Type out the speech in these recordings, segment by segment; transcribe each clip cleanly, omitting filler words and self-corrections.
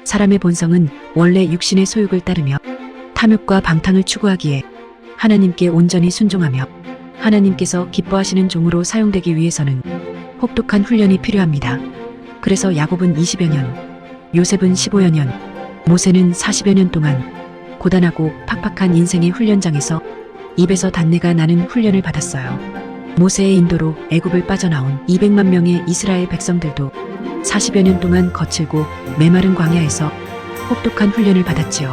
사람의 본성은 원래 육신의 소욕을 따르며 탐욕과 방탕을 추구하기에 하나님께 온전히 순종하며 하나님께서 기뻐하시는 종으로 사용되기 위해서는 혹독한 훈련이 필요합니다. 그래서 야곱은 20여 년, 요셉은 15여 년, 모세는 40여 년 동안 고단하고 팍팍한 인생의 훈련장에서 입에서 단내가 나는 훈련을 받았어요. 모세의 인도로 애굽을 빠져나온 200만 명의 이스라엘 백성들도 40여 년 동안 거칠고 메마른 광야에서 혹독한 훈련을 받았지요.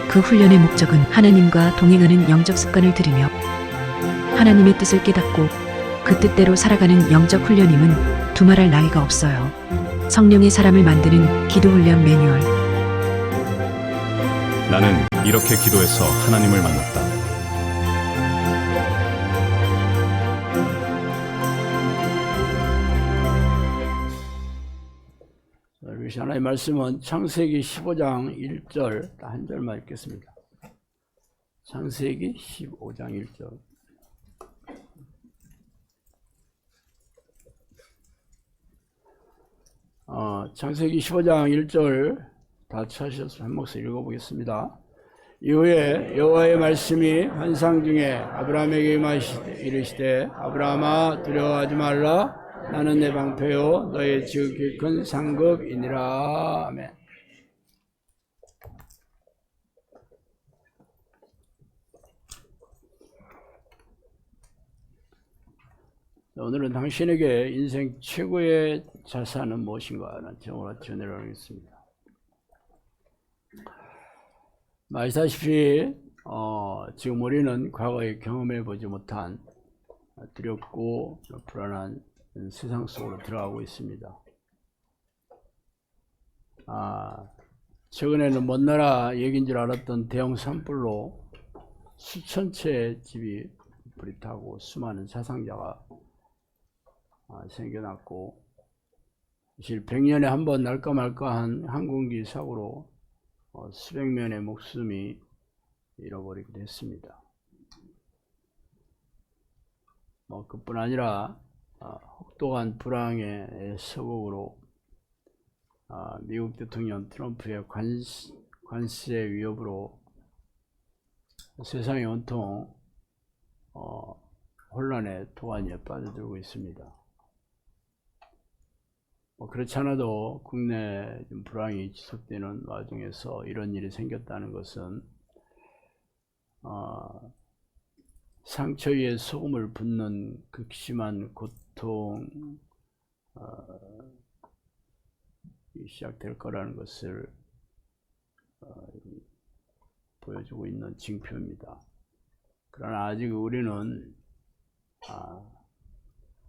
그 훈련의 목적은 하나님과 동행하는 영적 습관을 들이며 하나님의 뜻을 깨닫고 그 뜻대로 살아가는 영적 훈련임은 두말할 나위가 없어요. 성령의 사람을 만드는 기도 훈련 매뉴얼. 나는 이렇게 기도해서 하나님을 만났다. 우리 하나님의 말씀은 창세기 15장 1절 한 절만 읽겠습니다. 창세기 15장 1절. 창세기 15장 1절 다 찾으셔서 한 목소리 읽어보겠습니다. 이후에 여호와의 말씀이 환상 중에 아브라함에게 이르시되 아브라함아 두려워하지 말라. 나는 내 방패요 너의 지극히 큰 상급이니라. 아멘. 오늘은 당신에게 인생 최고의 자산은 무엇인가 하는 제목으로 전해를 하겠습니다. 아시다시피 지금 우리는 과거에 경험해 보지 못한 두렵고 불안한 세상 속으로 들어가고 있습니다. 최근에는 먼 나라 얘기인 줄 알았던 대형 산불로 수천 채의 집이 불이 타고 수많은 사상자가 생겨났고, 사실 100년에 한 번 날까 말까한 항공기 사고로 수백 명의 목숨이 잃어버리기도 했습니다. 그뿐 아니라 혹독한 불황의 서곡으로 미국 대통령 트럼프의 관세 위협으로 세상이 온통 혼란의 도가니에 빠져들고 있습니다. 그렇지 않아도 국내 불황이 지속되는 와중에서 이런 일이 생겼다는 것은 상처 위에 소금을 붓는 극심한 고통이 시작될 거라는 것을 보여주고 있는 징표입니다. 그러나 아직 우리는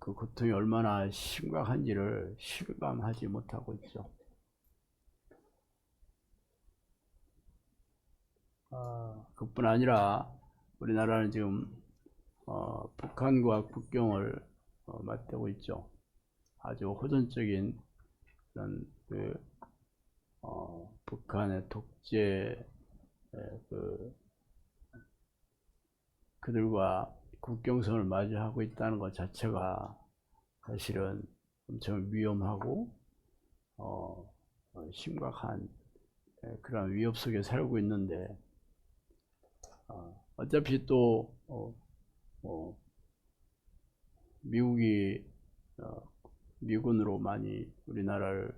그 고통이 얼마나 심각한지를 실감하지 못하고 있죠. 그뿐 아니라 우리나라는 지금 북한과 국경을 맞대고 있죠. 아주 호전적인 그런 북한의 독재 그들과 국경선을 맞이하고 있다는 것 자체가 사실은 엄청 위험하고 심각한 그런 위협 속에 살고 있는데, 어차피 또 미국이 미군으로 많이 우리나라를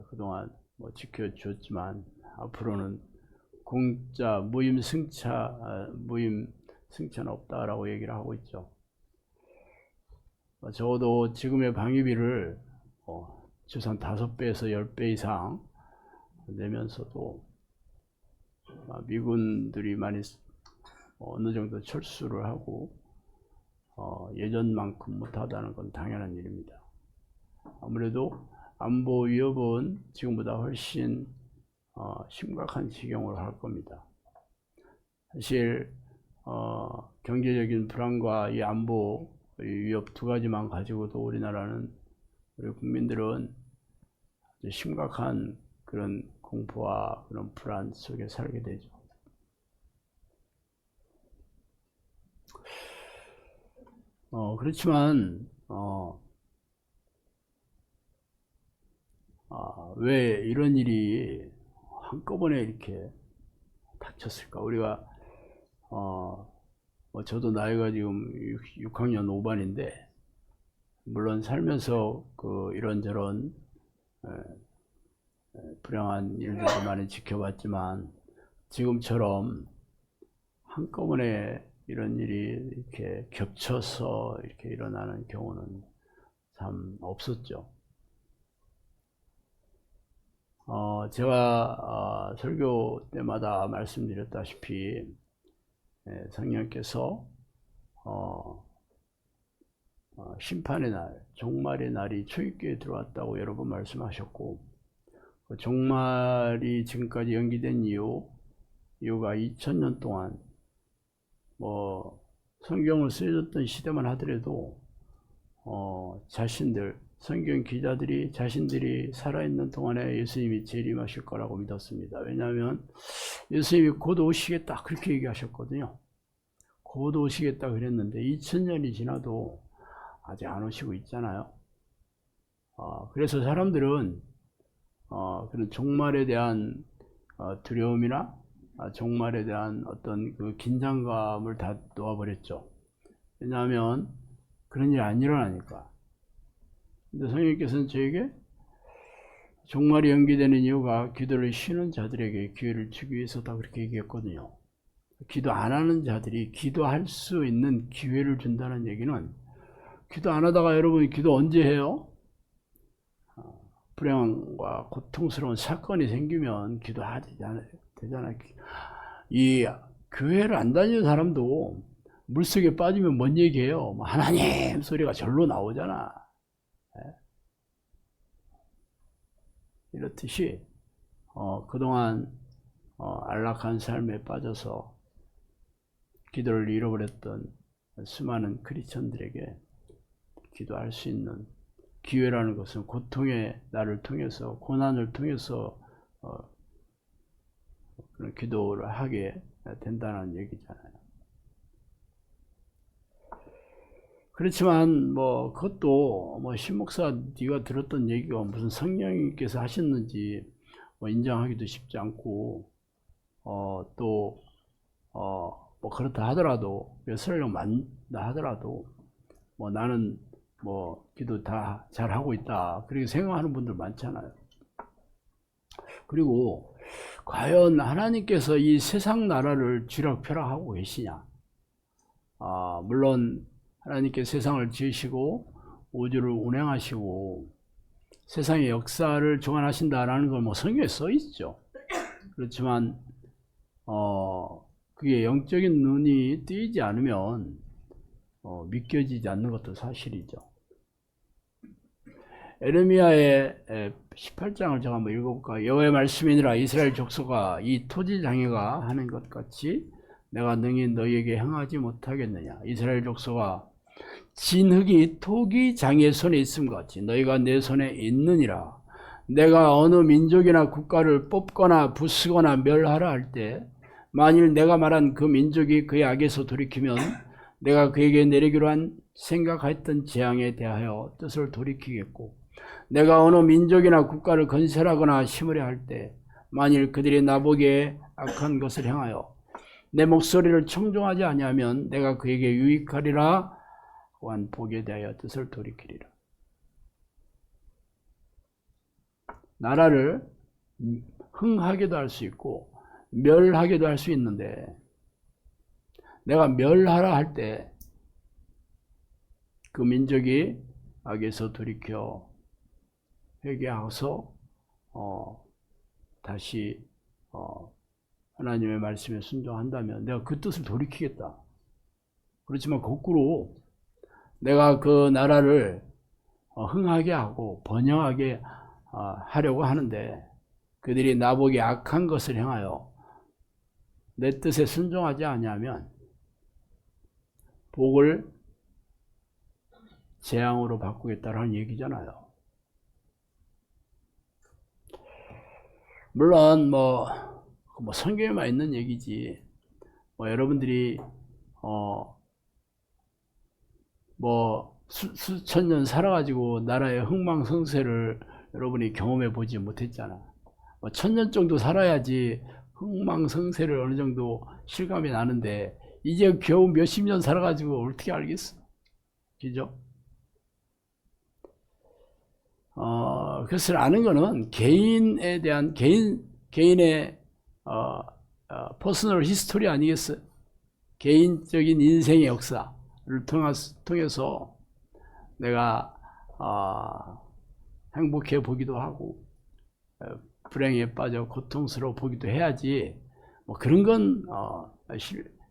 그동안 지켜줬지만 앞으로는 공짜 무임 승차는 없다라고 얘기를 하고 있죠. 적어도 지금의 방위비를 최소한 5배에서 10배 이상 내면서도 미군들이 많이 어느 정도 철수를 하고 예전만큼 못하다는 건 당연한 일입니다. 아무래도 안보 위협은 지금보다 훨씬 심각한 지경으로 할 겁니다. 사실 경제적인 불안과 이 안보 위협 두 가지만 가지고도 우리 국민들은 아주 심각한 그런 공포와 그런 불안 속에 살게 되죠. 그렇지만 왜 이런 일이 한꺼번에 이렇게 닥쳤을까? 우리가 뭐 저도 나이가 지금 6학년 5반인데 물론 살면서 그 이런저런 불행한 일들도 많이 지켜봤지만 지금처럼 한꺼번에 이런 일이 이렇게 겹쳐서 이렇게 일어나는 경우는 참 없었죠. 제가 설교 때마다 말씀드렸다시피 성령께서 심판의 날, 종말의 날이 초입교에 들어왔다고 여러 번 말씀하셨고, 그 종말이 지금까지 연기된 이유가 2000년 동안 뭐 성경을 쓰여졌던 시대만 하더라도 자신들, 성경 기자들이 자신들이 살아있는 동안에 예수님이 재림하실 거라고 믿었습니다. 왜냐하면 예수님이 곧 오시겠다 그렇게 얘기하셨거든요. 곧 오시겠다 그랬는데 2000년이 지나도 아직 안 오시고 있잖아요. 그래서 사람들은 그런 종말에 대한 두려움이나 종말에 대한 어떤 그 긴장감을 다 놓아버렸죠. 왜냐하면 그런 일이 안 일어나니까. 근데 성령께서는 저에게 종말이 연기되는 이유가 기도를 쉬는 자들에게 기회를 주기 위해서다 그렇게 얘기했거든요. 기도 안 하는 자들이 기도할 수 있는 기회를 준다는 얘기는, 기도 안 하다가 여러분이 기도 언제 해요? 불행과 고통스러운 사건이 생기면 기도하지 되잖아요. 이 교회를 안 다니는 사람도 물속에 빠지면 뭔 얘기해요? 뭐 하나님 소리가 절로 나오잖아. 이렇듯이 그동안 안락한 삶에 빠져서 기도를 잃어버렸던 수많은 크리스천들에게 기도할 수 있는 기회라는 것은 고통의 날을 통해서, 고난을 통해서 그런 기도를 하게 된다는 얘기잖아요. 그렇지만 뭐 그것도 뭐 신목사 네가 들었던 얘기가 무슨 성령님께서 하셨는지 뭐 인정하기도 쉽지 않고, 또 뭐 그렇다 하더라도, 설령 맞다 하더라도 뭐 나는 뭐 기도 다 잘하고 있다 그렇게 생각하는 분들 많잖아요. 그리고 과연 하나님께서 이 세상 나라를 쥐락펴락하고 계시냐? 물론 하나님께 세상을 지으시고 우주를 운행하시고 세상의 역사를 주관하신다라는 걸 뭐 성경에 써 있죠. 그렇지만 그게 영적인 눈이 뜨이지 않으면 믿겨지지 않는 것도 사실이죠. 에레미야의 18장을 제가 한번 읽어볼까요? 여호와의 말씀이니라. 이스라엘 족속아, 이 토지 장애가 하는 것 같이 내가 능히 너희에게 행하지 못하겠느냐. 이스라엘 족속아, 진흙이 토기 장의 손에 있음 같이 너희가 내 손에 있느니라. 내가 어느 민족이나 국가를 뽑거나 부수거나 멸하라 할 때, 만일 내가 말한 그 민족이 그의 악에서 돌이키면 내가 그에게 내리기로 한 생각했던 재앙에 대하여 뜻을 돌이키겠고, 내가 어느 민족이나 국가를 건설하거나 심으려 할 때 만일 그들이 나보기에 악한 것을 행하여 내 목소리를 청종하지 아니하면 내가 그에게 유익하리라 한 복에 대하여 뜻을 돌이키리라. 나라를 흥하게도 할 수 있고 멸하게도 할 수 있는데, 내가 멸하라 할 때 그 민족이 악에서 돌이켜 회개하고서 다시 하나님의 말씀에 순종한다면 내가 그 뜻을 돌이키겠다. 그렇지만 거꾸로 내가 그 나라를 흥하게 하고 번영하게 하려고 하는데 그들이 나보기 악한 것을 행하여 내 뜻에 순종하지 아니하면 복을 재앙으로 바꾸겠다라는 얘기잖아요. 물론 뭐 성경에만 있는 얘기지, 뭐 여러분들이 수천 년 살아가지고 나라의 흥망성쇠를 여러분이 경험해 보지 못했잖아. 뭐 1000년 정도 살아야지 흥망성쇠를 어느 정도 실감이 나는데 이제 겨우 몇십 년 살아가지고 어떻게 알겠어? 그죠? 그것을 아는 거는 개인에 대한 개인의 퍼스널 히스토리 아니겠어요? 개인적인 인생의 역사를 통해서 내가 행복해 보기도 하고 불행에 빠져 고통스러워 보기도 해야지. 뭐 그런 건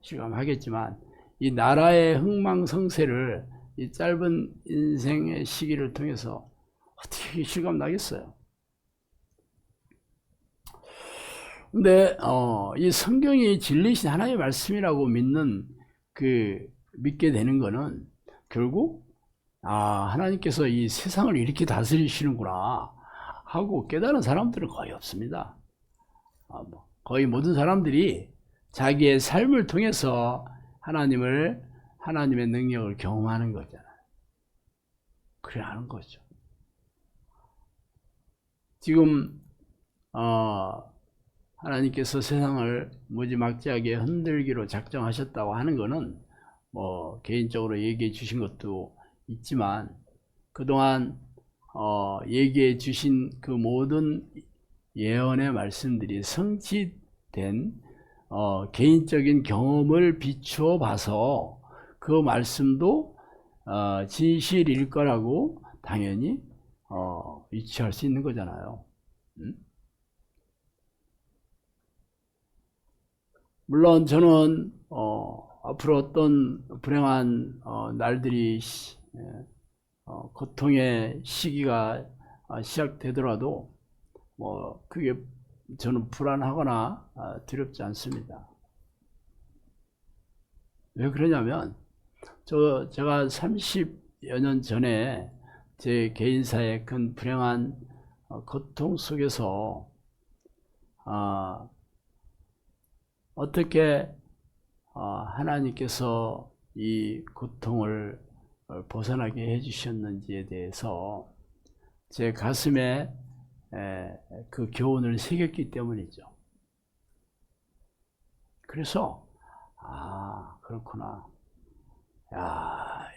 실감하겠지만 이 나라의 흥망성쇠를 이 짧은 인생의 시기를 통해서 어떻게 실감 나겠어요? 근데 이 성경이 진리신 하나님의 말씀이라고 믿게 되는 거는 결국 하나님께서 이 세상을 이렇게 다스리시는구나 하고 깨달은 사람들은 거의 없습니다. 거의 모든 사람들이 자기의 삶을 통해서 하나님의 능력을 경험하는 거잖아요. 그래 하는 거죠. 지금 하나님께서 세상을 무지막지하게 흔들기로 작정하셨다고 하는 것은 뭐 개인적으로 얘기해 주신 것도 있지만 그동안 얘기해 주신 그 모든 예언의 말씀들이 성취된 개인적인 경험을 비추어 봐서 그 말씀도 진실일 거라고 당연히 유추할 수 있는 거잖아요. 물론 저는 앞으로 어떤 불행한 날들이 고통의 시기가 시작되더라도 뭐 그게 저는 불안하거나 두렵지 않습니다. 왜 그러냐면 제가 30여 년 전에 제 개인사의 큰 불행한 고통 속에서 어떻게 하나님께서 이 고통을 벗어나게 해주셨는지에 대해서 제 가슴에 그 교훈을 새겼기 때문이죠. 그래서 그렇구나.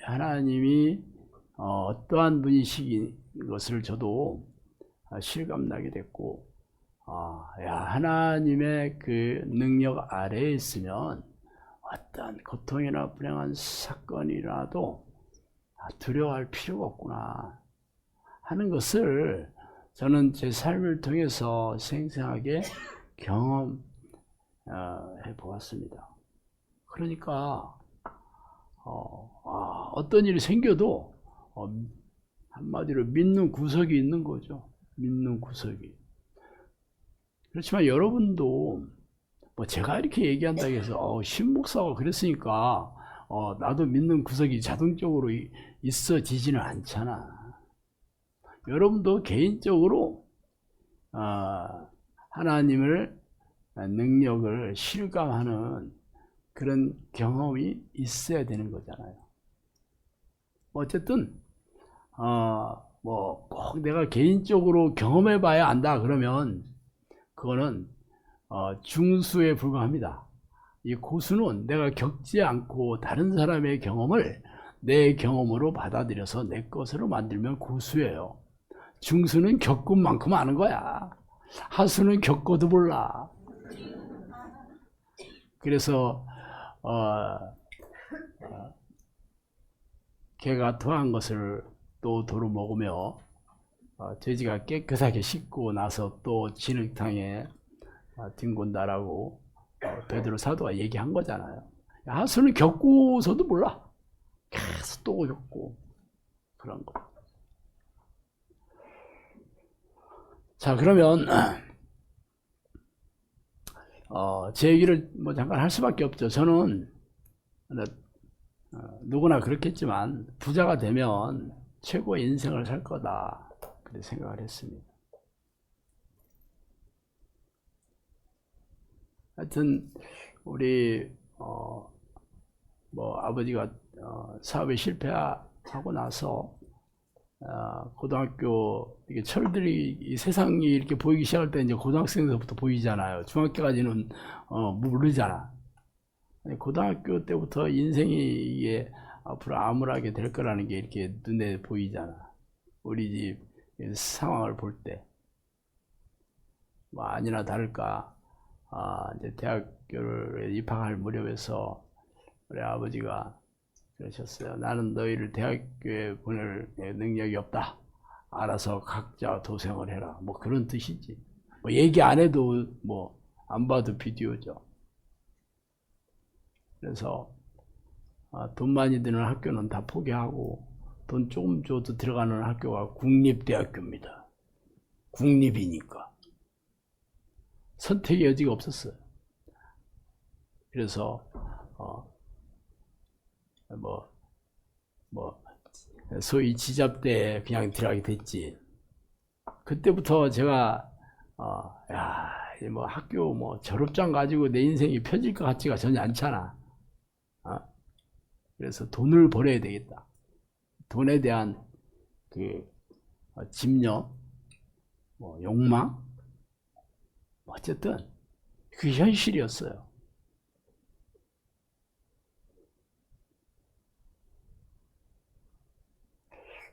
하나님이 어떠한 분이신 것을 저도 실감나게 됐고, 하나님의 그 능력 아래에 있으면 어떤 고통이나 불행한 사건이라도 두려워할 필요가 없구나 하는 것을 저는 제 삶을 통해서 생생하게 경험해 보았습니다. 그러니까 어떤 일이 생겨도 한마디로 믿는 구석이 있는 거죠. 믿는 구석이. 그렇지만 여러분도 뭐 제가 이렇게 얘기한다고 해서 신목사가 그랬으니까 나도 믿는 구석이 자동적으로 있어지지는 않잖아. 여러분도 개인적으로 하나님을 능력을 실감하는 그런 경험이 있어야 되는 거잖아요. 어쨌든 뭐 꼭 내가 개인적으로 경험해 봐야 안다 그러면 그거는 중수에 불과합니다. 이 고수는 내가 겪지 않고 다른 사람의 경험을 내 경험으로 받아들여서 내 것으로 만들면 고수예요. 중수는 겪은 만큼 아는 거야. 하수는 겪어도 몰라. 그래서 개가 토한 것을 또 도로 먹으며 돼지가 깨끗하게 씻고 나서 또 진흙탕에 뒹군다라고 베드로 사도가 얘기한 거잖아요. 하수는 겪고서도 몰라. 계속 또 겪고 그런 거. 자, 그러면 제 얘기를 뭐 잠깐 할 수밖에 없죠. 저는 누구나 그렇겠지만 부자가 되면 최고의 인생을 살 거다 그렇게 생각을 했습니다. 하여튼 우리 뭐 아버지가 사업에 실패하고 나서 고등학교 이게 철들이 이 세상이 이렇게 보이기 시작할 때 이제 고등학생부터 보이잖아요. 중학교까지는 모르잖아. 고등학교 때부터 인생이 이게 앞으로 암울하게 될 거라는 게 이렇게 눈에 보이잖아. 우리 집 상황을 볼 때. 뭐 아니나 다를까 이제 대학교를 입학할 무렵에서 우리 아버지가 그러셨어요. 나는 너희를 대학교에 보낼 능력이 없다. 알아서 각자 도생을 해라. 뭐 그런 뜻이지. 뭐 얘기 안 해도 뭐 안 봐도 비디오죠. 그래서 돈 많이 드는 학교는 다 포기하고 돈 조금 줘도 들어가는 학교가 국립대학교입니다. 국립이니까. 선택의 여지가 없었어요. 그래서 소위 지잡대에 그냥 들어가게 됐지. 그때부터 제가 뭐 학교 뭐 졸업장 가지고 내 인생이 펴질 것 같지가 전혀 않잖아. 그래서 돈을 벌어야 되겠다. 돈에 대한 그 집념, 뭐 욕망, 어쨌든 그 현실이었어요.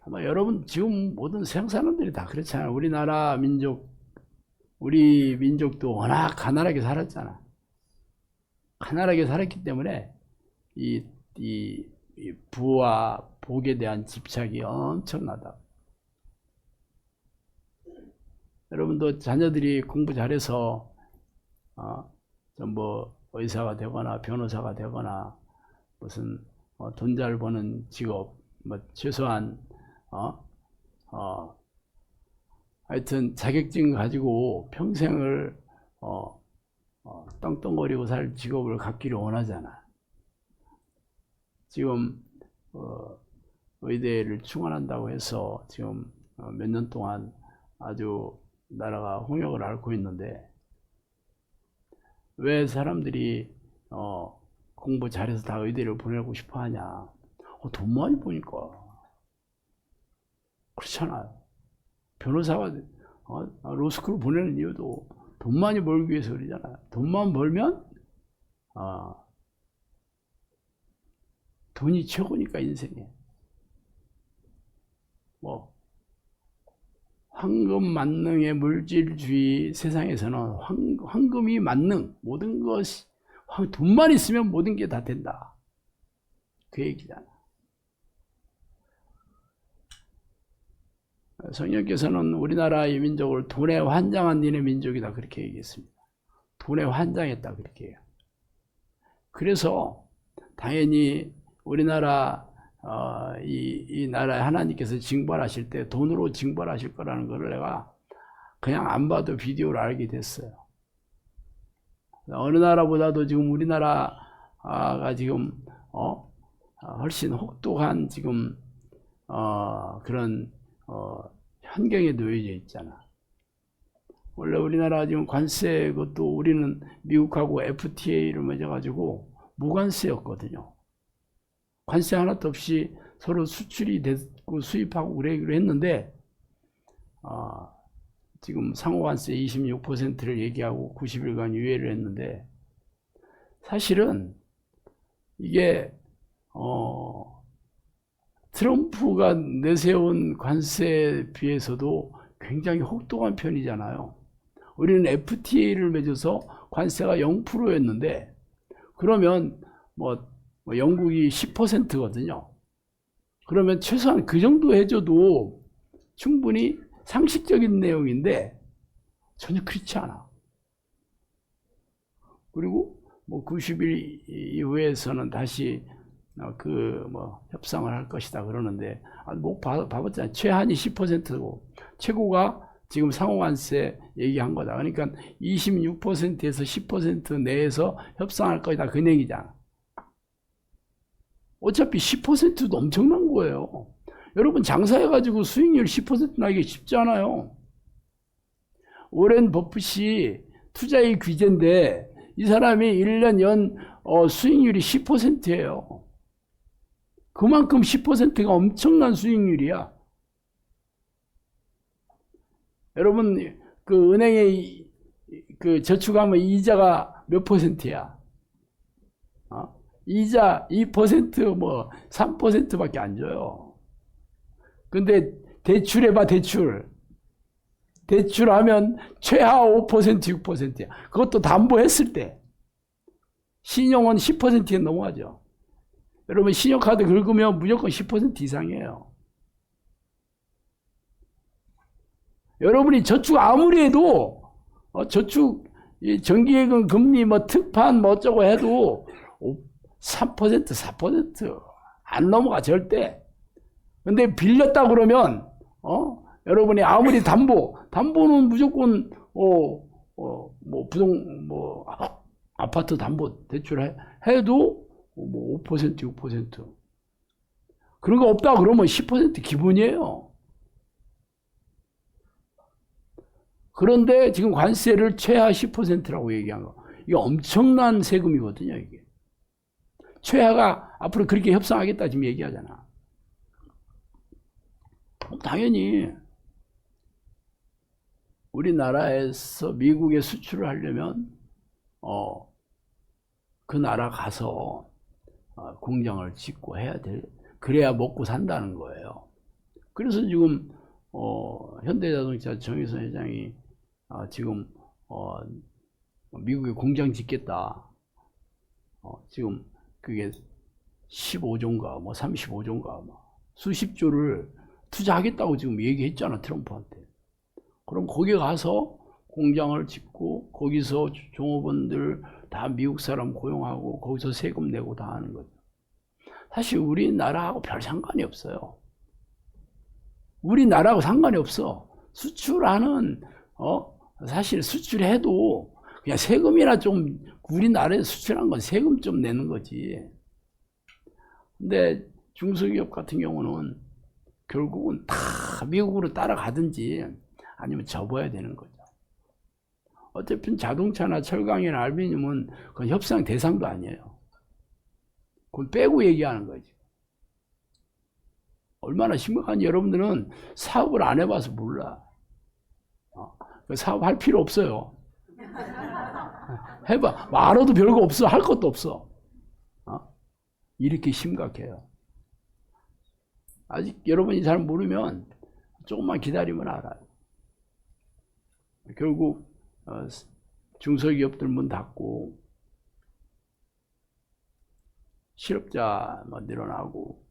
아마 여러분 지금 모든 세상 사람들이 다 그렇잖아요. 우리나라 민족, 우리 민족도 워낙 가난하게 살았잖아. 가난하게 살았기 때문에 이 부와 복에 대한 집착이 엄청나다. 여러분도 자녀들이 공부 잘해서 뭐 의사가 되거나 변호사가 되거나 무슨 돈 잘 버는 직업, 뭐 최소한 하여튼 자격증 가지고 평생을 떵떵거리고 살 직업을 갖기를 원하잖아. 지금 의대를 충원한다고 해서 지금 몇 년 동안 아주 나라가 홍역을 앓고 있는데 왜 사람들이 공부 잘해서 다 의대를 보내고 싶어 하냐? 돈 많이 버니까. 그렇잖아요. 변호사가 로스쿨 보내는 이유도 돈 많이 벌기 위해서 그러잖아요. 돈만 벌면 돈이 최고니까 인생에. 뭐 황금 만능의 물질주의 세상에서는 황금이 만능, 모든 것이 돈만 있으면 모든 게 다 된다. 그 얘기잖아. 성령께서는 우리나라의 민족을 돈에 환장한 니네 민족이다 그렇게 얘기했습니다. 돈에 환장했다 그렇게 해요. 그래서 당연히 우리나라 이 나라에 하나님께서 징벌하실 때 돈으로 징벌하실 거라는 것을 내가 그냥 안 봐도 비디오를 알게 됐어요. 어느 나라보다도 지금 우리나라가 지금 훨씬 혹독한 지금 그런 환경에 놓여져 있잖아. 원래 우리나라 지금 관세 그것도 우리는 미국하고 FTA를 맺어가지고 무관세였거든요. 관세 하나도 없이 서로 수출이 됐고 수입하고 그러기로 했는데 지금 상호관세 26%를 얘기하고 90일간 유예를 했는데 사실은 이게 트럼프가 내세운 관세에 비해서도 굉장히 혹독한 편이잖아요. 우리는 FTA를 맺어서 관세가 0%였는데 그러면 뭐 영국이 10%거든요. 그러면 최소한 그 정도 해줘도 충분히 상식적인 내용인데 전혀 그렇지 않아. 그리고 뭐 90일 이후에서는 다시 협상을 할 것이다 그러는데 뭐 봐봤잖아요. 최한이 10%고 최고가 지금 상호관세 얘기한 거다. 그러니까 26%에서 10% 내에서 협상할 것이다 그 얘기잖아. 어차피 10%도 엄청난 거예요. 여러분 장사해가지고 수익률 10% 나기 쉽지 않아요. 오렌 버핏이 투자의 귀재인데 이 사람이 1년 연 수익률이 10%예요. 그만큼 10%가 엄청난 수익률이야. 여러분 그 은행에 그 저축하면 이자가 몇 %야? 이자 2% 뭐 3%밖에 안 줘요. 근데 대출해봐, 대출하면 최하 5% 6%야. 그것도 담보했을 때. 신용은 10%에 넘어가죠. 여러분 신용카드 긁으면 무조건 10% 이상이에요. 여러분이 저축 아무리 해도 저축 정기예금 금리 뭐 특판 뭐 어쩌고 해도 3% 4% 안 넘어가 절대. 근데 빌렸다 그러면 여러분이 아무리 담보는 무조건 뭐 아파트 담보 대출 해도 뭐 5% 6% 그런 거 없다 그러면 10% 기본이에요. 그런데 지금 관세를 최하 10%라고 얘기한 거. 이게 엄청난 세금이거든요, 이게. 최하가 앞으로 그렇게 협상하겠다 지금 얘기하잖아. 당연히 우리나라에서 미국에 수출을 하려면 그 나라 가서 공장을 짓고 해야 돼. 그래야 먹고 산다는 거예요. 그래서 지금 현대자동차 정의선 회장이 지금 미국에 공장 짓겠다. 지금 그게 15조인가 뭐 35조인가 뭐 수십조를 투자하겠다고 지금 얘기했잖아, 트럼프한테. 그럼 거기 가서 공장을 짓고 거기서 종업원들 다 미국 사람 고용하고 거기서 세금 내고 다 하는 거죠. 사실 우리나라하고 별 상관이 없어요. 우리나라하고 상관이 없어. 수출하는 사실 수출해도 그냥 세금이나 좀 우리나라에 수출한 건 세금 좀 내는 거지. 근데 중소기업 같은 경우는 결국은 다 미국으로 따라가든지 아니면 접어야 되는 거죠. 어차피 자동차나 철강이나 알루미늄은 그건 협상 대상도 아니에요. 그건 빼고 얘기하는 거지. 얼마나 심각한지 여러분들은 사업을 안 해봐서 몰라. 사업할 필요 없어요. 해봐. 알아도 별거 없어. 할 것도 없어. 이렇게 심각해요. 아직 여러분이 잘 모르면 조금만 기다리면 알아요. 결국 중소기업들 문 닫고 실업자만 늘어나고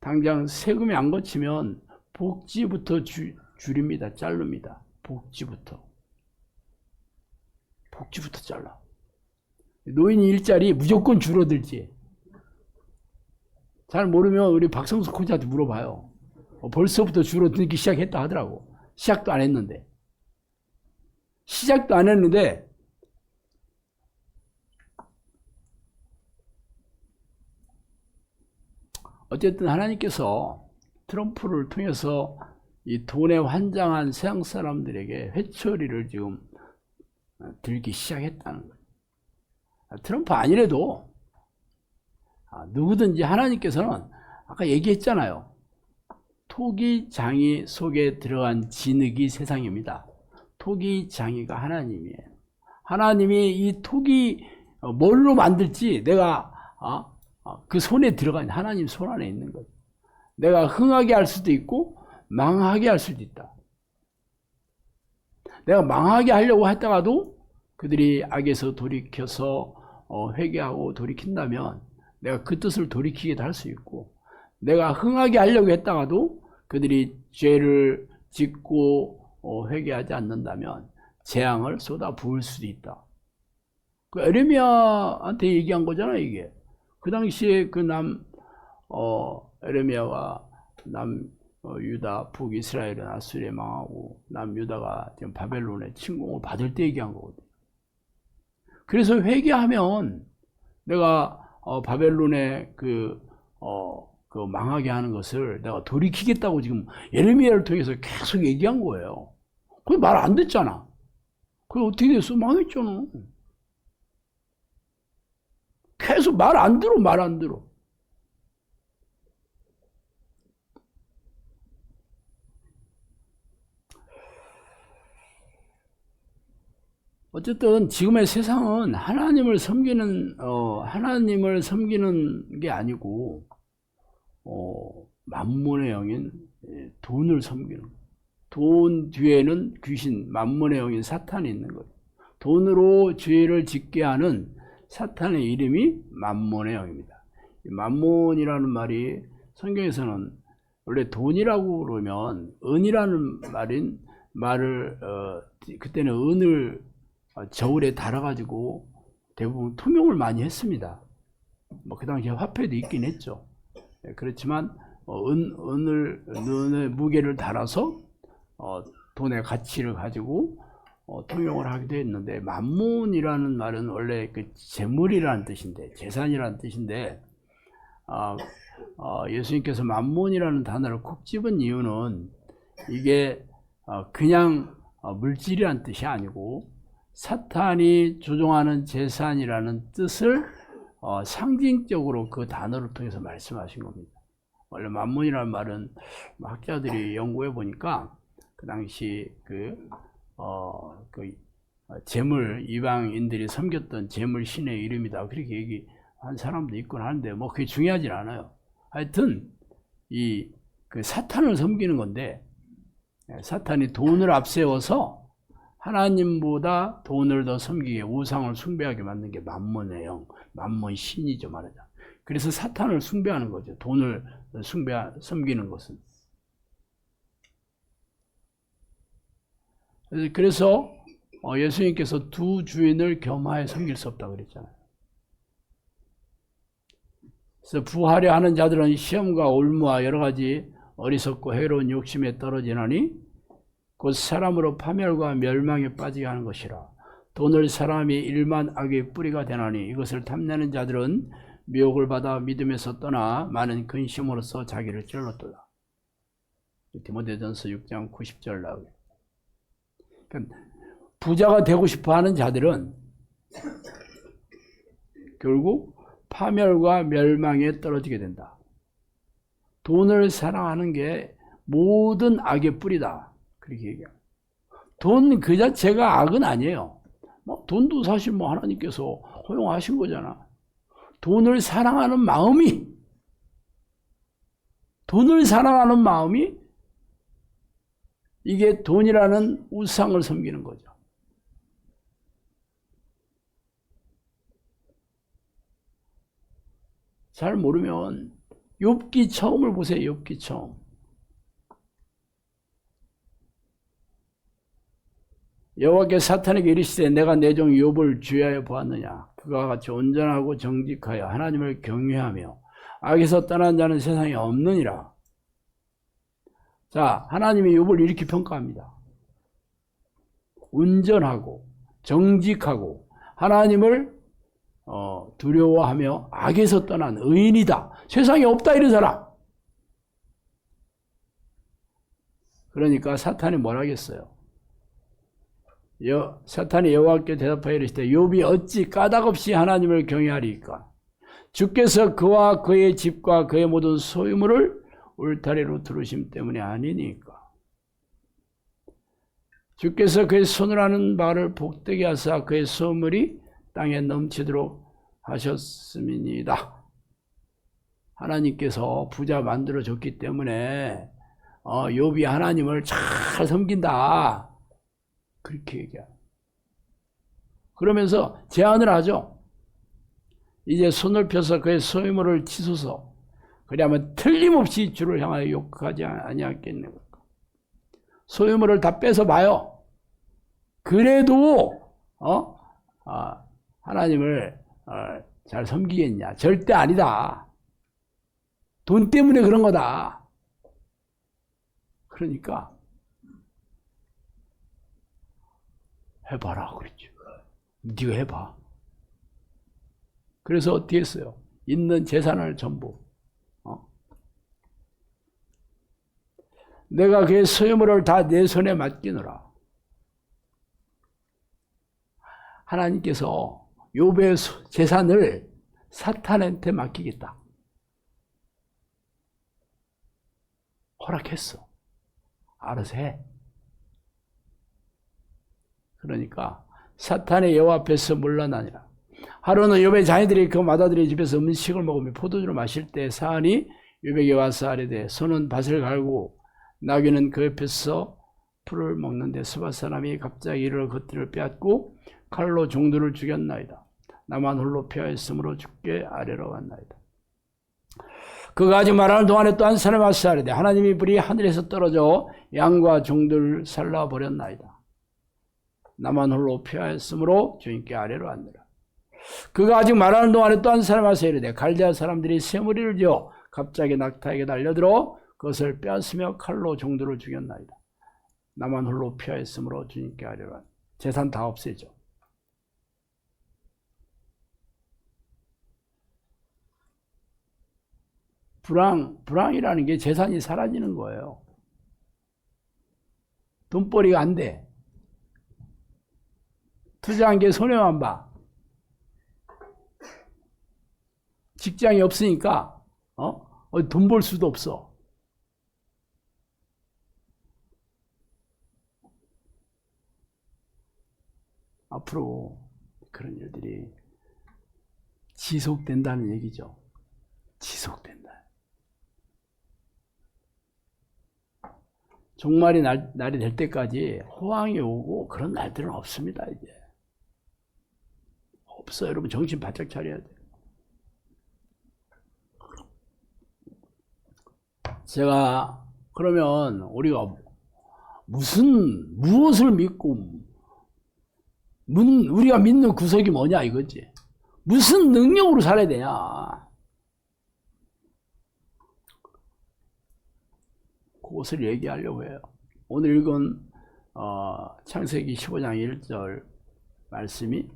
당장 세금이 안 거치면 복지부터 줄입니다. 자릅니다. 복지부터 잘라. 노인 일자리 무조건 줄어들지. 잘 모르면 우리 박성수 코치한테 물어봐요. 벌써부터 줄어들기 시작했다 하더라고. 시작도 안 했는데 어쨌든 하나님께서 트럼프를 통해서 이 돈에 환장한 세상 사람들에게 회초리를 지금 들기 시작했다는 거예요. 트럼프 아니래도 누구든지 하나님께서는 아까 얘기했잖아요. 토기장이 속에 들어간 진흙이 세상입니다. 토기장이가 하나님이에요. 하나님이 이 토기 뭘로 만들지 내가 그 손에 들어간 하나님 손 안에 있는 거죠. 내가 흥하게 할 수도 있고 망하게 할 수도 있다. 내가 망하게 하려고 했다가도 그들이 악에서 돌이켜서 회개하고 돌이킨다면 내가 그 뜻을 돌이키게 할 수 있고, 내가 흥하게 하려고 했다가도 그들이 죄를 짓고 회개하지 않는다면 재앙을 쏟아 부을 수도 있다. 그 에레미야한테 얘기한 거잖아, 이게. 그 당시에 그 에레미야가 유다, 북이스라엘은 아수리에 망하고 남유다가 지금 바벨론의 침공을 받을 때 얘기한 거거든요. 그래서 회개하면 내가 바벨론의 그 망하게 하는 것을 내가 돌이키겠다고 지금 예레미야를 통해서 계속 얘기한 거예요. 그게 말 안 듣잖아. 그게 어떻게 됐어? 망했잖아. 계속 말 안 들어. 어쨌든 지금의 세상은 하나님을 섬기는 게 아니고 만몬의 영인 돈을 섬기는 거예요. 돈 뒤에는 귀신, 만몬의 영인 사탄이 있는 거예요. 돈으로 죄를 짓게 하는 사탄의 이름이 만몬의 영입니다. 만몬이라는 말이 성경에서는 원래 돈이라고 그러면 은이라는 말을 그때는 은을 저울에 달아가지고 대부분 투명을 많이 했습니다. 뭐 그 당시에 화폐도 있긴 했죠. 그렇지만 은의 무게를 달아서 돈의 가치를 가지고 통용을 하기도 했는데, 만몬이라는 말은 원래 그 재물이라는 뜻인데, 재산이라는 뜻인데, 예수님께서 만몬이라는 단어를 콕 집은 이유는 이게 그냥 물질이라는 뜻이 아니고 사탄이 조종하는 재산이라는 뜻을 상징적으로 그 단어를 통해서 말씀하신 겁니다. 원래 만몬이라는 말은 학자들이 연구해 보니까 그 당시 재물, 이방인들이 섬겼던 재물 신의 이름이다, 그렇게 얘기한 사람도 있곤 하는데 뭐 그게 중요하진 않아요. 하여튼 그 사탄을 섬기는 건데, 사탄이 돈을 앞세워서 하나님보다 돈을 더 섬기게, 우상을 숭배하게 만든 게 만몬의 영, 만몬 신이죠, 말하자. 그래서 사탄을 숭배하는 거죠. 돈을 섬기는 것은. 그래서 예수님께서 두 주인을 겸하여 섬길 수 없다고 그랬잖아요. 그래서 부하려 하는 자들은 시험과 올무와 여러 가지 어리석고 해로운 욕심에 떨어지나니 곧 사람으로 파멸과 멸망에 빠지게 하는 것이라. 돈을 사람이 일만 악의 뿌리가 되나니 이것을 탐내는 자들은 미혹을 받아 믿음에서 떠나 많은 근심으로써 자기를 찔렀도다. 디모데전서 6장 90절 나오게. 그러니까 부자가 되고 싶어 하는 자들은 결국 파멸과 멸망에 떨어지게 된다. 돈을 사랑하는 게 모든 악의 뿌리다, 그렇게 얘기합니다. 돈 그 자체가 악은 아니에요. 돈도 사실 하나님께서 허용하신 거잖아. 돈을 사랑하는 마음이 이게 돈이라는 우상을 섬기는 거죠. 잘 모르면 욥기 처음을 보세요. 욥기 처음. 여호와께서 사탄에게 이르시되 내가 내 종 욥을 주의하여 보았느냐. 그가 같이 온전하고 정직하여 하나님을 경외하며 악에서 떠난 자는 세상에 없느니라. 자, 하나님이 욥을 이렇게 평가합니다. 온전하고 정직하고 하나님을 두려워하며 악에서 떠난 의인이다. 세상에 없다, 이런 사람. 그러니까 사탄이 뭘 하겠어요? 사탄이 여호와께 대답하여 이르시되 욥이 어찌 까닭없이 하나님을 경외하리이까? 주께서 그와 그의 집과 그의 모든 소유물을 울타리로 두르심 때문에 아니니까. 주께서 그의 손을 하는 바를 복되게 하사 그의 소물이 땅에 넘치도록 하셨음이니이다. 하나님께서 부자 만들어줬기 때문에 욥이 하나님을 잘 섬긴다, 그렇게 얘기해요. 그러면서 제안을 하죠. 이제 손을 펴서 그의 소유물을 치소서. 그리하면 틀림없이 주를 향하여 욕하지 아니하겠는가. 소유물을 다 뺏어 봐요. 그래도 하나님을 잘 섬기겠냐? 절대 아니다. 돈 때문에 그런 거다. 그러니까 해봐라 그랬죠. 네가 해봐. 그래서 어떻게 했어요? 있는 재산을 전부 내가 그의 소유물을 다 내 손에 맡기노라. 하나님께서 욥의 재산을 사탄한테 맡기겠다, 허락했어. 알아서 해. 그러니까 사탄의 여호 앞에서 물러나니라. 하루는 욥의 자녀들이 그 맏아들의 집에서 음식을 먹으며 포도주를 마실 때 사안이 욥에게 와서 아뢰되 소는 밭을 갈고 나귀는 그 옆에서 풀을 먹는데 스밧 사람이 갑자기 이를 겉들을 빼앗고 칼로 종들을 죽였나이다. 나만 홀로 피하였으므로 죽게 아래로 갔나이다. 그가 아직 말하는 동안에 또 한 사람이 와서 아뢰되 하나님의 불이 하늘에서 떨어져 양과 종들을 살라버렸나이다. 나만 홀로 피하였으므로 주님께 아래로 왔느라. 그가 아직 말하는 동안에 또 한 사람이 와서 이르되 갈대아 사람들이 쇠머리를 지어 갑자기 낙타에게 달려들어 그것을 빼앗으며 칼로 종들을 죽였나이다. 나만 홀로 피하였으므로 주님께 아뢰로 왔느라. 재산 다 없애죠. 불황이라는 게 재산이 사라지는 거예요. 돈벌이가 안 돼. 투자한 게 손해만 봐. 직장이 없으니까 돈 벌 수도 없어. 앞으로 그런 일들이 지속된다는 얘기죠. 지속된다. 종말이 날이 될 때까지 호황이 오고 그런 날들은 없습니다. 이제 없어요. 여러분 정신 바짝 차려야 돼요. 제가 그러면 우리가 무엇을 믿고 우리가 믿는 구석이 뭐냐 이거지. 무슨 능력으로 살아야 되냐. 그것을 얘기하려고 해요. 오늘 읽은 창세기 15장 1절 말씀이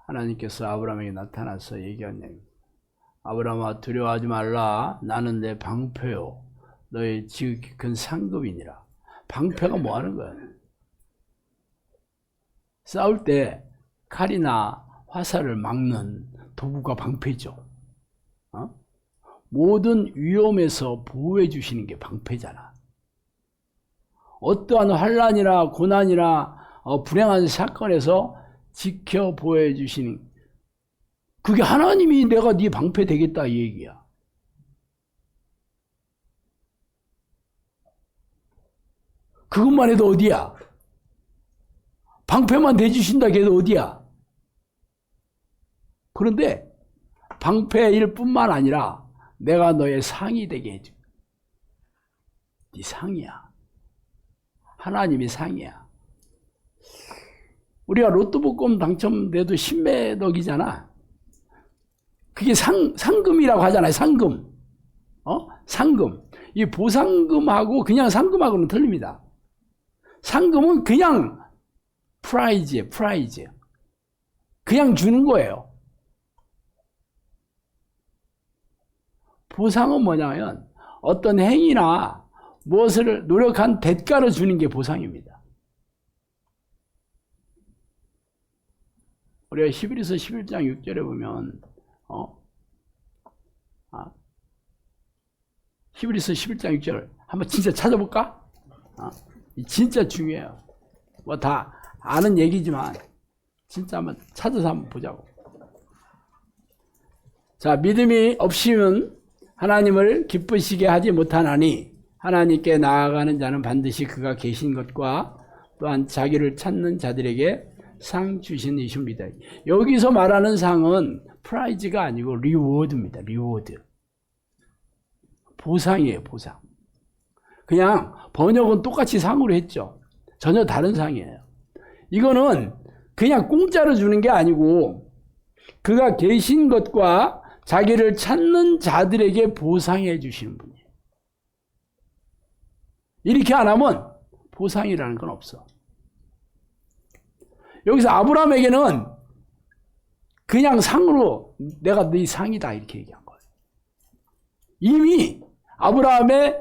하나님께서 아브라함에게 나타나서 얘기한 얘기입니다. 아브라함아 두려워하지 말라. 나는 내 방패요 너의 지극히 큰 상급이니라. 방패가 뭐 하는 거야? 싸울 때 칼이나 화살을 막는 도구가 방패죠. 모든 위험에서 보호해 주시는 게 방패잖아. 어떠한 환난이나 고난이나 불행한 사건에서 지켜 보호해 주시는, 그게 하나님이 내가 네 방패 되겠다 이 얘기야. 그것만 해도 어디야? 방패만 대주신다 해도 어디야? 그런데 방패일 뿐만 아니라 내가 너의 상이 되게 해줘. 네 상이야. 하나님이 상이야. 우리가 로또 복권 당첨돼도 10매덕이잖아. 그게 상금이라고 하잖아요. 상금. 상금. 이 보상금하고 그냥 상금하고는 틀립니다. 상금은 그냥 프라이즈예요. 프라이즈. 그냥 주는 거예요. 보상은 뭐냐면 어떤 행위나 무엇을 노력한 대가로 주는 게 보상입니다. 우리가 히브리서 11장 6절에 보면 히브리서 11장 6절 한번 진짜 찾아볼까? 진짜 중요해요. 뭐 다 아는 얘기지만 진짜 한번 찾아서 한번 보자고. 자, 믿음이 없이는 하나님을 기쁘시게 하지 못하나니 하나님께 나아가는 자는 반드시 그가 계신 것과 또한 자기를 찾는 자들에게 상 주신 이십니다. 여기서 말하는 상은 프라이즈가 아니고 리워드입니다. 리워드. 보상이에요. 보상. 그냥 번역은 똑같이 상으로 했죠. 전혀 다른 상이에요. 이거는 그냥 공짜로 주는 게 아니고 그가 계신 것과 자기를 찾는 자들에게 보상해 주시는 분이에요. 이렇게 안 하면 보상이라는 건 없어. 여기서 아브라함에게는 그냥 상으로 내가 네 상이다 이렇게 얘기한 거예요. 이미 아브라함의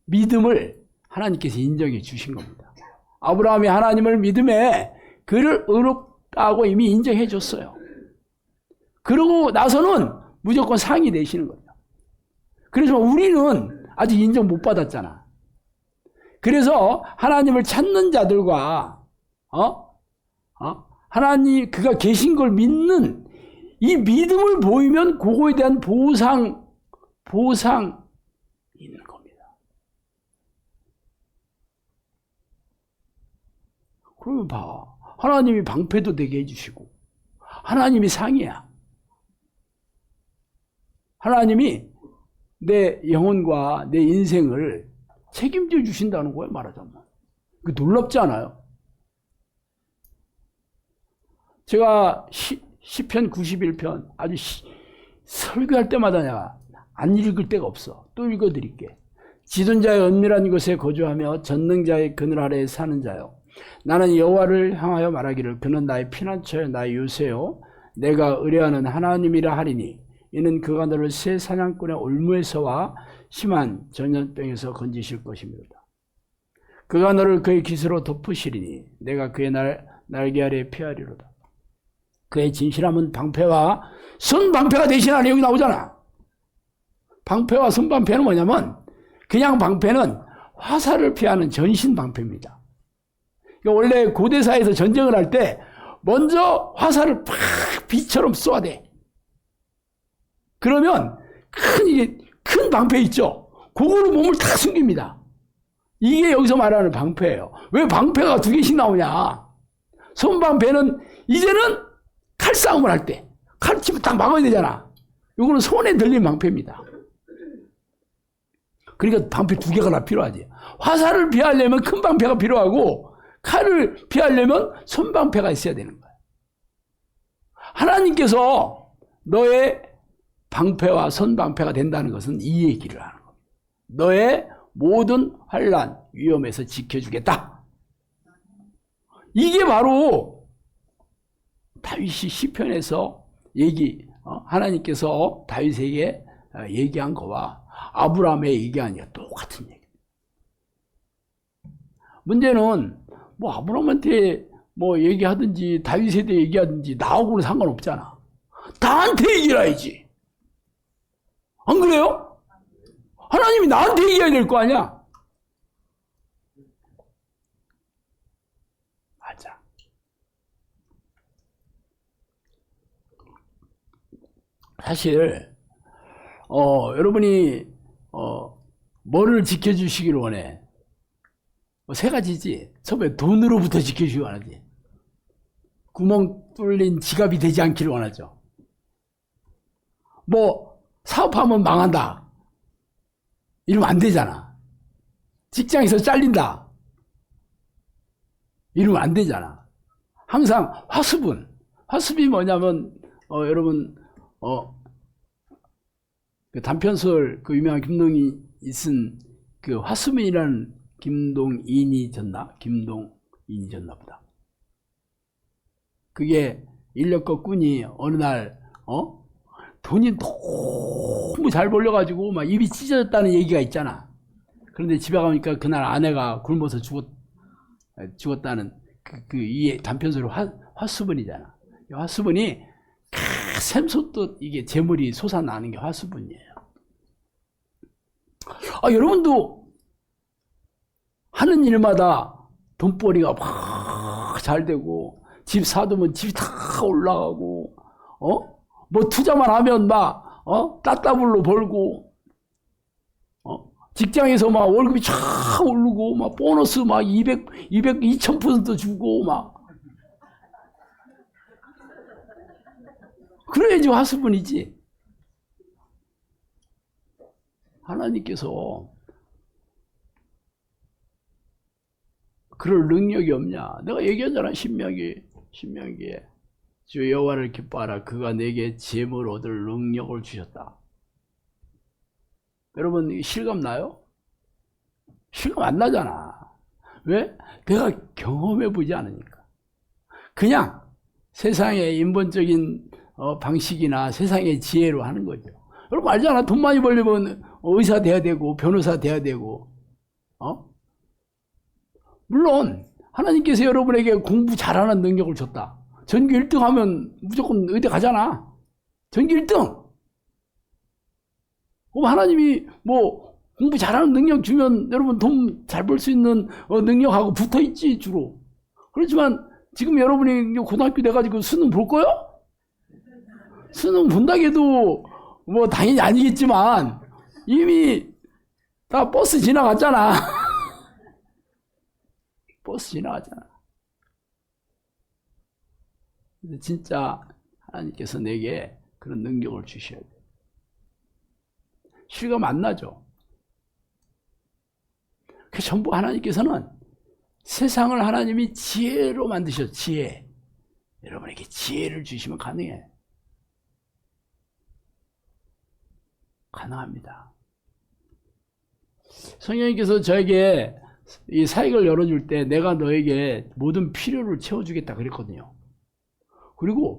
믿음을 하나님께서 인정해 주신 겁니다. 아브라함이 하나님을 믿음에 그를 의롭다고 이미 인정해 줬어요. 그러고 나서는 무조건 상이 되시는 거예요. 그래서 우리는 아직 인정 못 받았잖아. 그래서 하나님을 찾는 자들과 하나님 그가 계신 걸 믿는 이 믿음을 보이면 그거에 대한 보상이 있는 겁니다. 그러면 봐. 하나님이 방패도 되게 해주시고 하나님이 상이야. 하나님이 내 영혼과 내 인생을 책임져 주신다는 거예요, 말하자면. 그 놀랍지 않아요? 제가 시편 91편 아주 설교할 때마다 내가 안 읽을 데가 없어. 또 읽어드릴게. 지존자의 은밀한 곳에 거주하며 전능자의 그늘 아래에 사는 자요. 나는 여호와를 향하여 말하기를 그는 나의 피난처요 나의 요새요 내가 의뢰하는 하나님이라 하리니 이는 그가 너를 새 사냥꾼의 올무에서와 심한 전염병에서 건지실 것입니다. 그가 너를 그의 깃으로 덮으시리니 내가 그의 날개 아래에 피하리로다. 그의 진실함은 방패와 손방패가 대신하니 여기 나오잖아. 방패와 손방패는 뭐냐면 그냥 방패는 화살을 피하는 전신 방패입니다. 그러니까 원래 고대사에서 전쟁을 할 때 먼저 화살을 팍 비처럼 쏘아야 돼. 그러면 큰 방패 있죠. 그거로 몸을 탁 숨깁니다. 이게 여기서 말하는 방패예요. 왜 방패가 두 개씩 나오냐? 손방패는 이제는 칼싸움을 할 때 칼치면 딱 막아야 되잖아. 이거는 손에 들린 방패입니다. 그러니까 방패 두 개가 다 필요하지. 화살을 피하려면 큰 방패가 필요하고 칼을 피하려면 손방패가 있어야 되는 거야. 하나님께서 너의 방패와 손방패가 된다는 것은 이 얘기를 하는 겁니다. 너의 모든 환난, 위험에서 지켜주겠다. 이게 바로 다윗이 시편에서 하나님께서 다윗에게 얘기한 거와 아브라함에 얘기한 게 똑같은 얘기입니다. 문제는 뭐 아브라함한테 뭐 얘기하든지 다윗에 대해 얘기하든지 나하고는 상관없잖아. 나한테 얘기를 해야지. 안 그래요? 하나님이 나한테 얘기해야 될 거 아니야? 맞아. 사실 여러분이 뭐를 지켜주시기를 원해? 세 가지지. 처음에 돈으로부터 지켜주시기 원하지. 구멍 뚫린 지갑이 되지 않기를 원하죠. 뭐 사업하면 망한다 이러면 안 되잖아. 직장에서 잘린다 이러면 안 되잖아. 항상 화습이 뭐냐면 여러분 그 단편소설 그 유명한 김동인이 쓴 그 화수민이라는 김동인이 졌나 보다. 그게 인력거 꾼이 어느 날 돈이 너무 잘 벌려가지고 막 입이 찢어졌다는 얘기가 있잖아. 그런데 집에 가니까 그날 아내가 굶어서 죽었다는 이 단편소설 화수분이잖아. 화수분이 샘솟듯 이게 재물이 솟아나는 게 화수분이에요. 여러분도 하는 일마다 돈벌이가 막 잘 되고 집 사두면 집이 다 올라가고 뭐 투자만 하면 막 따따블로 벌고 직장에서 막 월급이 쫙 오르고 막 보너스 막 2000% 주고 막 그래야지 화수분이지. 하나님께서 그럴 능력이 없냐? 내가 얘기하잖아. 신명기에 주 여호와를 기뻐하라. 그가 내게 재물 얻을 능력을 주셨다. 여러분 실감 나요? 실감 안 나잖아. 왜? 내가 경험해 보지 않으니까. 그냥 세상의 인본적인 방식이나 세상의 지혜로 하는 거죠. 여러분 알잖아. 돈 많이 벌려면 의사 돼야 되고 변호사 돼야 되고 물론 하나님께서 여러분에게 공부 잘하는 능력을 줬다. 전교 1등 하면 무조건 의대 가잖아. 전교 1등. 그럼 하나님이 뭐 공부 잘하는 능력 주면 여러분 돈 잘 벌 수 있는 능력하고 붙어 있지 주로. 그렇지만 지금 여러분이 고등학교 돼가지고 수능 볼 거요? 수능 본다고 해도 뭐 당연히 아니겠지만 이미 다 버스 지나갔잖아. 버스 지나갔잖아. 그래서 진짜 하나님께서 내게 그런 능력을 주셔야 돼. 실감 안 나죠? 그 전부 하나님께서는 세상을 하나님이 지혜로 만드셨어. 지혜. 여러분에게 지혜를 주시면 가능해. 가능합니다. 성령님께서 저에게 이 사역을 열어줄 때 내가 너에게 모든 필요를 채워주겠다 그랬거든요. 그리고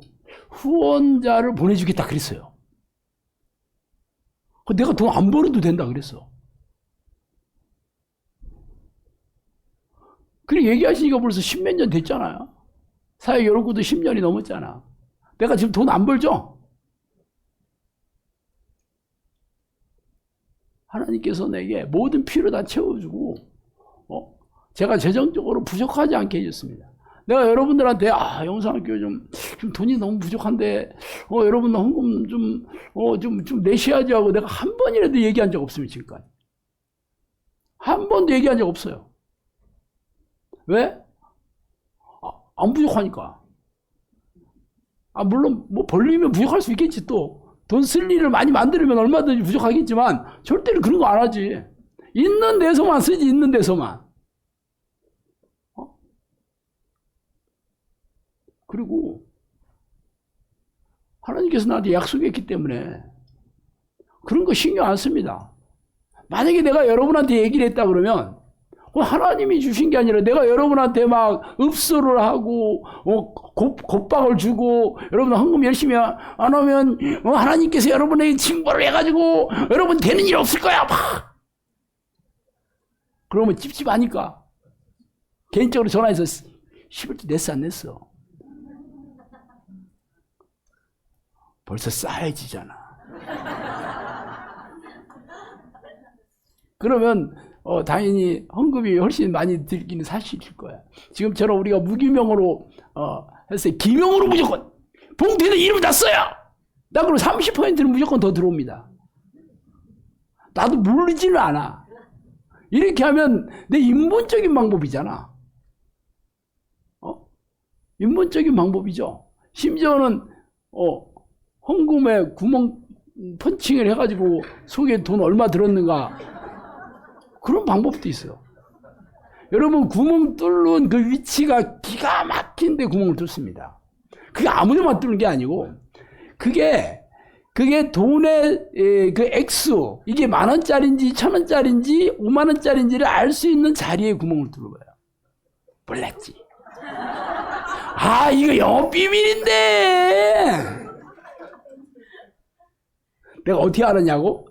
후원자를 보내주겠다 그랬어요. 내가 돈 안 벌어도 된다 그랬어. 그래 얘기하시니까 벌써 10몇 년 됐잖아요. 사역 열고도 10년이 넘었잖아. 내가 지금 돈 안 벌죠? 하나님께서 내게 모든 필요 다 채워주고 제가 재정적으로 부족하지 않게 해줬습니다. 내가 여러분들한테 영상학교 좀 돈이 너무 부족한데 여러분 헌금 좀 내셔야지 하고 내가 한 번이라도 얘기한 적 없습니다. 지금까지 한 번도 얘기한 적 없어요. 왜? 안 부족하니까. 물론 뭐 벌리면 부족할 수 있겠지. 또 돈 쓸 일을 많이 만들면 얼마든지 부족하겠지만 절대로 그런 거 안 하지. 있는 데서만 쓰지. 있는 데서만. 그리고 하나님께서 나한테 약속했기 때문에 그런 거 신경 안 씁니다. 만약에 내가 여러분한테 얘기를 했다 그러면 하나님이 주신 게 아니라 내가 여러분한테 막 읍소를 하고 겁박을 주고 여러분 헌금 열심히 안 하면 하나님께서 여러분에게 징벌을 해가지고 여러분 되는 일 없을 거야 막. 그러면 찝찝하니까 개인적으로 전화해서 11주 냈어 안 냈어? 벌써 싸해지잖아. 그러면 당연히 헌금이 훨씬 많이 들기는 사실일 거야. 지금처럼 우리가 무기명으로 했어요. 기명으로 무조건 봉투에다 이름 다 써요. 나 그럼 30%는 무조건 더 들어옵니다. 나도 모르지는 않아. 이렇게 하면 내 인본적인 방법이잖아. 인본적인 방법이죠. 심지어는 헌금에 구멍 펀칭을 해가지고 속에 돈 얼마 들었는가 그런 방법도 있어요. 여러분 구멍 뚫는 그 위치가 기가 막힌데 구멍을 뚫습니다. 그게 아무데만 뚫는 게 아니고 그게 돈의 그 액수 이게 10,000원짜리인지 1,000원짜리인지 50,000원짜리인지를 알 수 있는 자리에 구멍을 뚫는 거예요. 몰랐지? 이거 영업 비밀인데 내가 어떻게 알았냐고?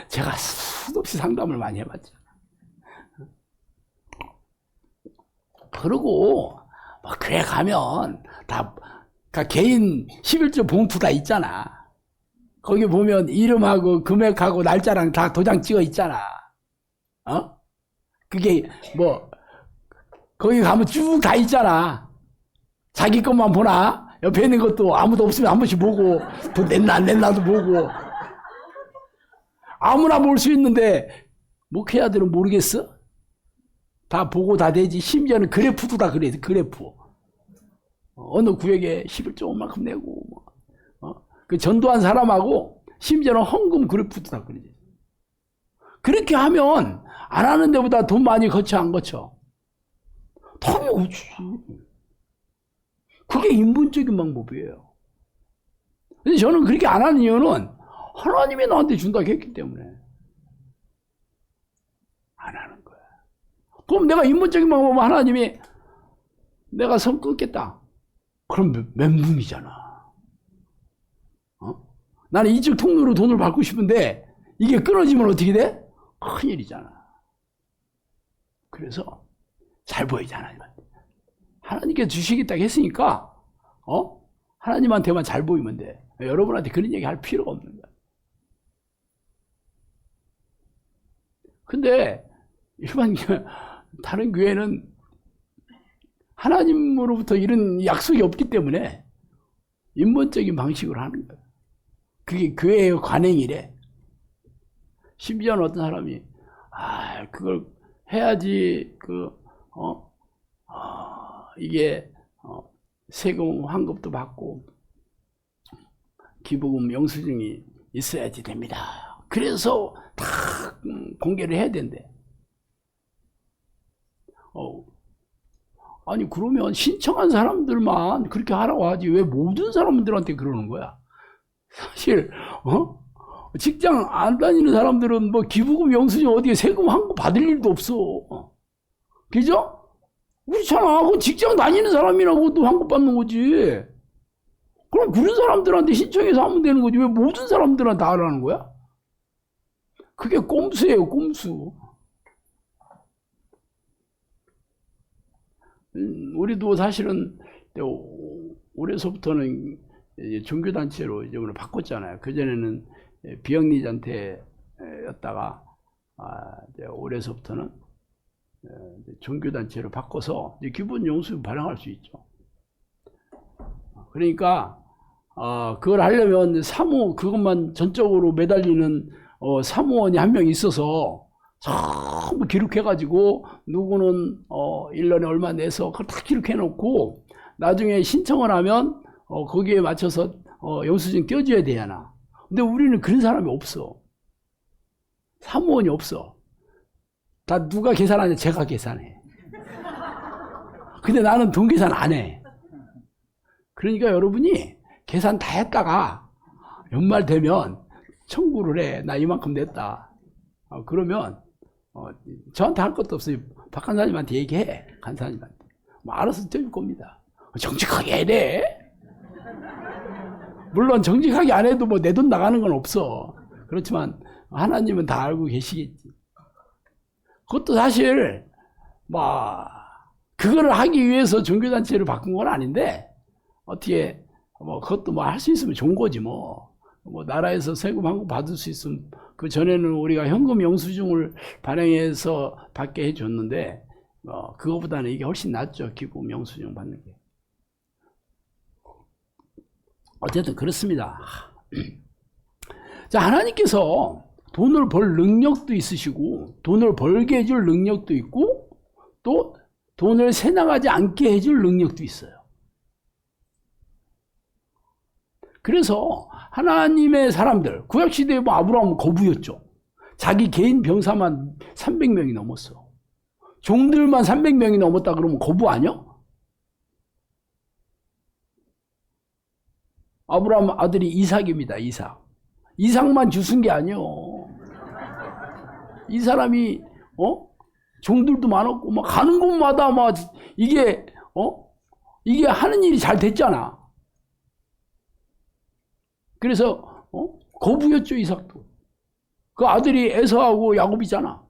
제가 수도 없이 상담을 많이 해봤죠. 그러고 그래 가면 다 개인 11조 봉투 다 있잖아. 거기 보면 이름하고 금액하고 날짜랑 다 도장 찍어 있잖아. 그게 거기 가면 쭉 다 있잖아. 자기 것만 보나? 옆에 있는 것도 아무도 없으면 한 번씩 보고 돈 냈나 안 냈나도 보고. 아무나 볼 수 있는데 목회자들은 모르겠어? 다 보고 다 되지. 심지어는 그래프도 다 그래. 그래프. 어느 구역에 11조 원만큼 내고 그 전도한 사람하고 심지어는 헌금 그래프도 다 그러지. 그렇게 하면 안 하는 데보다 돈 많이 거쳐 안 거쳐? 당연히 없지. 그게 인본적인 방법이에요. 근데 저는 그렇게 안 하는 이유는 하나님이 나한테 준다고 했기 때문에 안 하는 거야. 그럼 내가 인본적인 방법은 하나님이 내가 선 끊겠다. 그럼 멘붕이잖아. 나는 이쪽 통로로 돈을 받고 싶은데 이게 끊어지면 어떻게 돼? 큰일이잖아. 그래서 잘 보이지 하나님한테. 하나님께 주시겠다고 했으니까 하나님한테만 잘 보이면 돼. 여러분한테 그런 얘기 할 필요가 없는 거야. 근데 일반 다른 교회는 하나님으로부터 이런 약속이 없기 때문에 인본적인 방식으로 하는 거예요. 그게 교회의 관행이래. 심지어는 어떤 사람이 그걸 해야지 이게 세금 환급도 받고 기부금 영수증이 있어야지 됩니다. 그래서 다 공개를 해야 된대. 아니 그러면 신청한 사람들만 그렇게 하라고 하지 왜 모든 사람들한테 그러는 거야? 사실 직장 안 다니는 사람들은 뭐 기부금 영수증 어디에 세금 환급 받을 일도 없어. 그죠? 그렇잖아. 그 직장 다니는 사람이라고 또 환급 받는 거지. 그럼 그런 사람들한테 신청해서 하면 되는 거지 왜 모든 사람들한테 다 하라는 거야? 그게 꼼수예요, 꼼수. 우리도 사실은 올해서부터는 종교단체로 이름을 바꿨잖아요. 그전에는 비영리단체였다가 올해서부터는 종교단체로 바꿔서 기본 영수증 발행할 수 있죠. 그러니까 그걸 하려면 사무 그것만 전적으로 매달리는 사무원이 한 명 있어서 전부 기록해가지고 누구는 1년에 얼마 내서 그걸 다 기록해놓고 나중에 신청을 하면 거기에 맞춰서 영수증 떼어줘야 되잖아. 근데 우리는 그런 사람이 없어. 사무원이 없어. 다 누가 계산하냐? 제가 계산해. 근데 나는 돈 계산 안 해. 그러니까 여러분이 계산 다 했다가 연말 되면 청구를 해. 나 이만큼 냈다. 그러면 저한테 할 것도 없어요. 박 간사님한테 얘기해. 간사님한테. 뭐 알아서 떼줄 겁니다. 정직하게 해야 돼. 물론 정직하게 안 해도 뭐 내 돈 나가는 건 없어. 그렇지만 하나님은 다 알고 계시겠지. 그것도 사실 그거를 하기 위해서 종교단체를 바꾼 건 아닌데 어떻게 그것도 할 수 있으면 좋은 거지 뭐 나라에서 세금 환급 받을 수 있으면 그 전에는 우리가 현금 영수증을 발행해서 받게 해줬는데 그거보다는 이게 훨씬 낫죠. 기부금 영수증 받는 게. 어쨌든 그렇습니다. 자, 하나님께서 돈을 벌 능력도 있으시고 돈을 벌게 해줄 능력도 있고 또 돈을 새나가지 않게 해줄 능력도 있어요. 그래서 하나님의 사람들, 구약시대에 아브라함은 거부였죠. 자기 개인 병사만 300명이 넘었어. 종들만 300명이 넘었다 그러면 거부 아니야? 아브라함 아들이 이삭입니다. 이삭만 주순 게 아니요. 이 사람이 종들도 많았고 막 가는 곳마다 이게 하는 일이 잘 됐잖아. 그래서 거부였죠. 이삭도. 그 아들이 에서하고 야곱이잖아.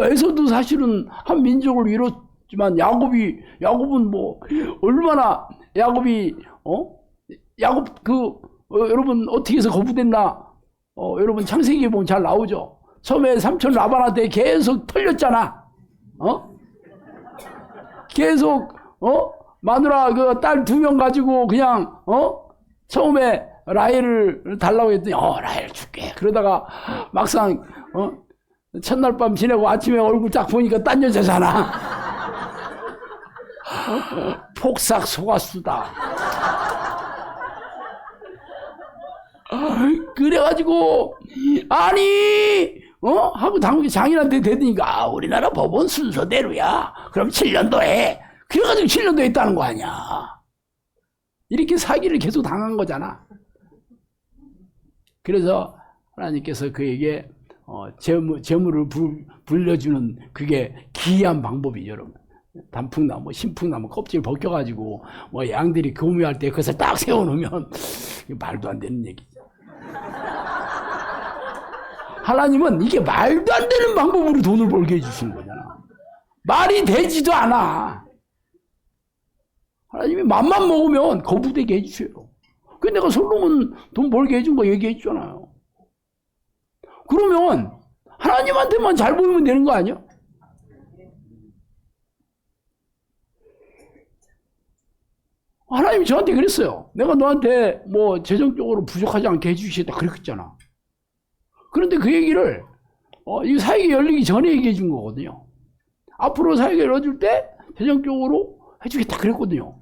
에서도 사실은 한 민족을 이뤘지만 야곱은 얼마나 야곱 여러분 어떻게 해서 거부됐나? 여러분 창세기에 보면 잘 나오죠. 처음에 삼촌 라반한테 계속 털렸잖아. 계속 마누라 그 딸 2명 가지고 그냥 처음에 라헬을 달라고 했더니 라헬 줄게. 그러다가 막상 첫날 밤 지내고 아침에 얼굴 딱 보니까 딴 여자잖아. 폭삭 속았수다. 그래가지고 아니 하고 당국이 장인한테 대드니까 우리나라 법원 순서대로야. 그럼 7년도 해. 그래가지고 7년도 했다는 거 아니야. 이렇게 사기를 계속 당한 거잖아. 그래서 하나님께서 그에게 재물을 불려주는 그게 기이한 방법이죠, 여러분. 단풍나무, 신풍나무 껍질 벗겨가지고 양들이 교묘할 때 그것을 딱 세워놓으면 말도 안 되는 얘기죠. 하나님은 이게 말도 안 되는 방법으로 돈을 벌게 해주시는 거잖아. 말이 되지도 않아. 하나님이 맘만 먹으면 거부되게 해주셔요. 그 내가 솔로몬 돈 벌게 해준 거 얘기했잖아요. 그러면 하나님한테만 잘 보이면 되는 거 아니야? 하나님이 저한테 그랬어요. 내가 너한테 뭐 재정적으로 부족하지 않게 해주시겠다 그랬잖아. 그런데 그 얘기를 이 사역이 열리기 전에 얘기해 준 거거든요. 앞으로 사역이 열어줄 때 재정적으로 해주겠다 그랬거든요.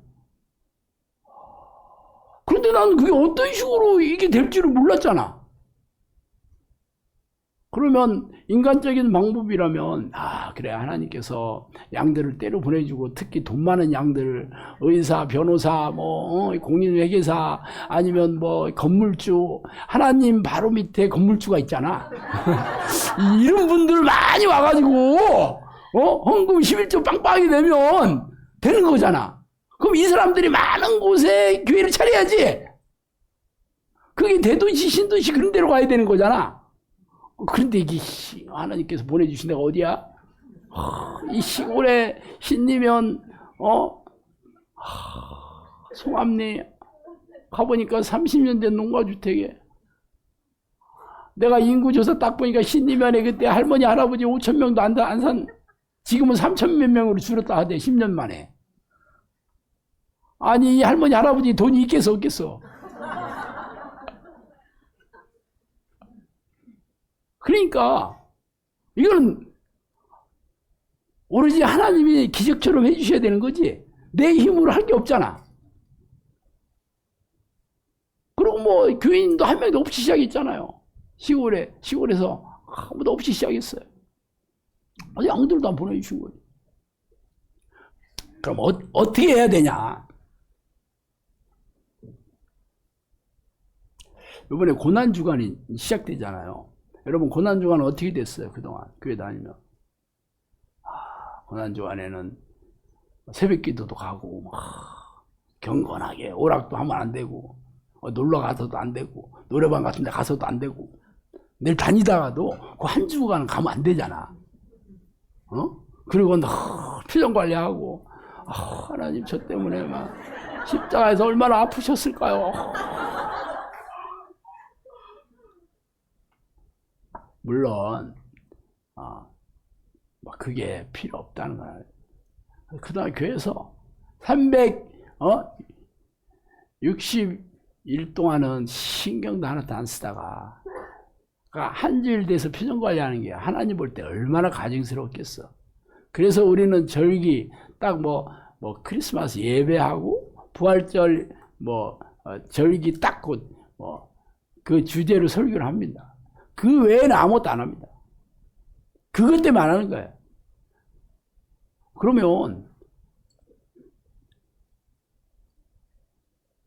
그런데 나는 그게 어떤 식으로 이게 될 줄을 몰랐잖아. 그러면 인간적인 방법이라면 그래 하나님께서 양들을 때려 보내주고 특히 돈 많은 양들 의사 변호사 뭐 공인회계사 아니면 뭐 건물주 하나님 바로 밑에 건물주가 있잖아. 이런 분들 많이 와가지고 헌금 11조 빵빵하게 내면 되는 거잖아. 그럼 이 사람들이 많은 곳에 교회를 차려야지. 그게 대도시 신도시 그런 데로 가야 되는 거잖아. 그런데 이게 하나님께서 보내주신 데가 어디야? 이 시골에 신리면 송암리 가보니까 30년 된 농가주택에 내가 인구조사 딱 보니까 신리면에 그때 할머니 할아버지 5,000명도 안 산 지금은 3,000 몇 명으로 줄었다 하대 10년 만에. 아니 이 할머니 할아버지 돈이 있겠어 없겠어? 그러니까 이거는 오로지 하나님이 기적처럼 해주셔야 되는 거지 내 힘으로 할 게 없잖아. 그리고 뭐 교인도 한 명도 없이 시작했잖아요. 시골에서 아무도 없이 시작했어요. 양들도 안 보내주신 거예요. 그럼 어떻게 해야 되냐? 이번에 고난주간이 시작되잖아요. 여러분 고난주간은 어떻게 됐어요? 그동안 교회 다니면 고난주간에는 새벽기도도 가고 경건하게 오락도 하면 안 되고 놀러 가서도 안 되고 노래방 같은 데 가서도 안 되고 내일 다니다가도 그 한 주간 가면 안 되잖아. 그리고 표정 관리하고 하나님 저 때문에 막 십자가에서 얼마나 아프셨을까요? 물론 그게 필요 없다는 거야. 그동안 교회에서 360일 동안은 신경도 하나도 안 쓰다가 한 주일 돼서 표정 관리하는 게 하나님 볼 때 얼마나 가증스럽겠어. 그래서 우리는 절기 딱 뭐 크리스마스 예배하고 부활절 절기 딱 곧 그 주제로 설교를 합니다. 그 외에는 아무것도 안 합니다. 그것 때문에 안 하는 거예요. 그러면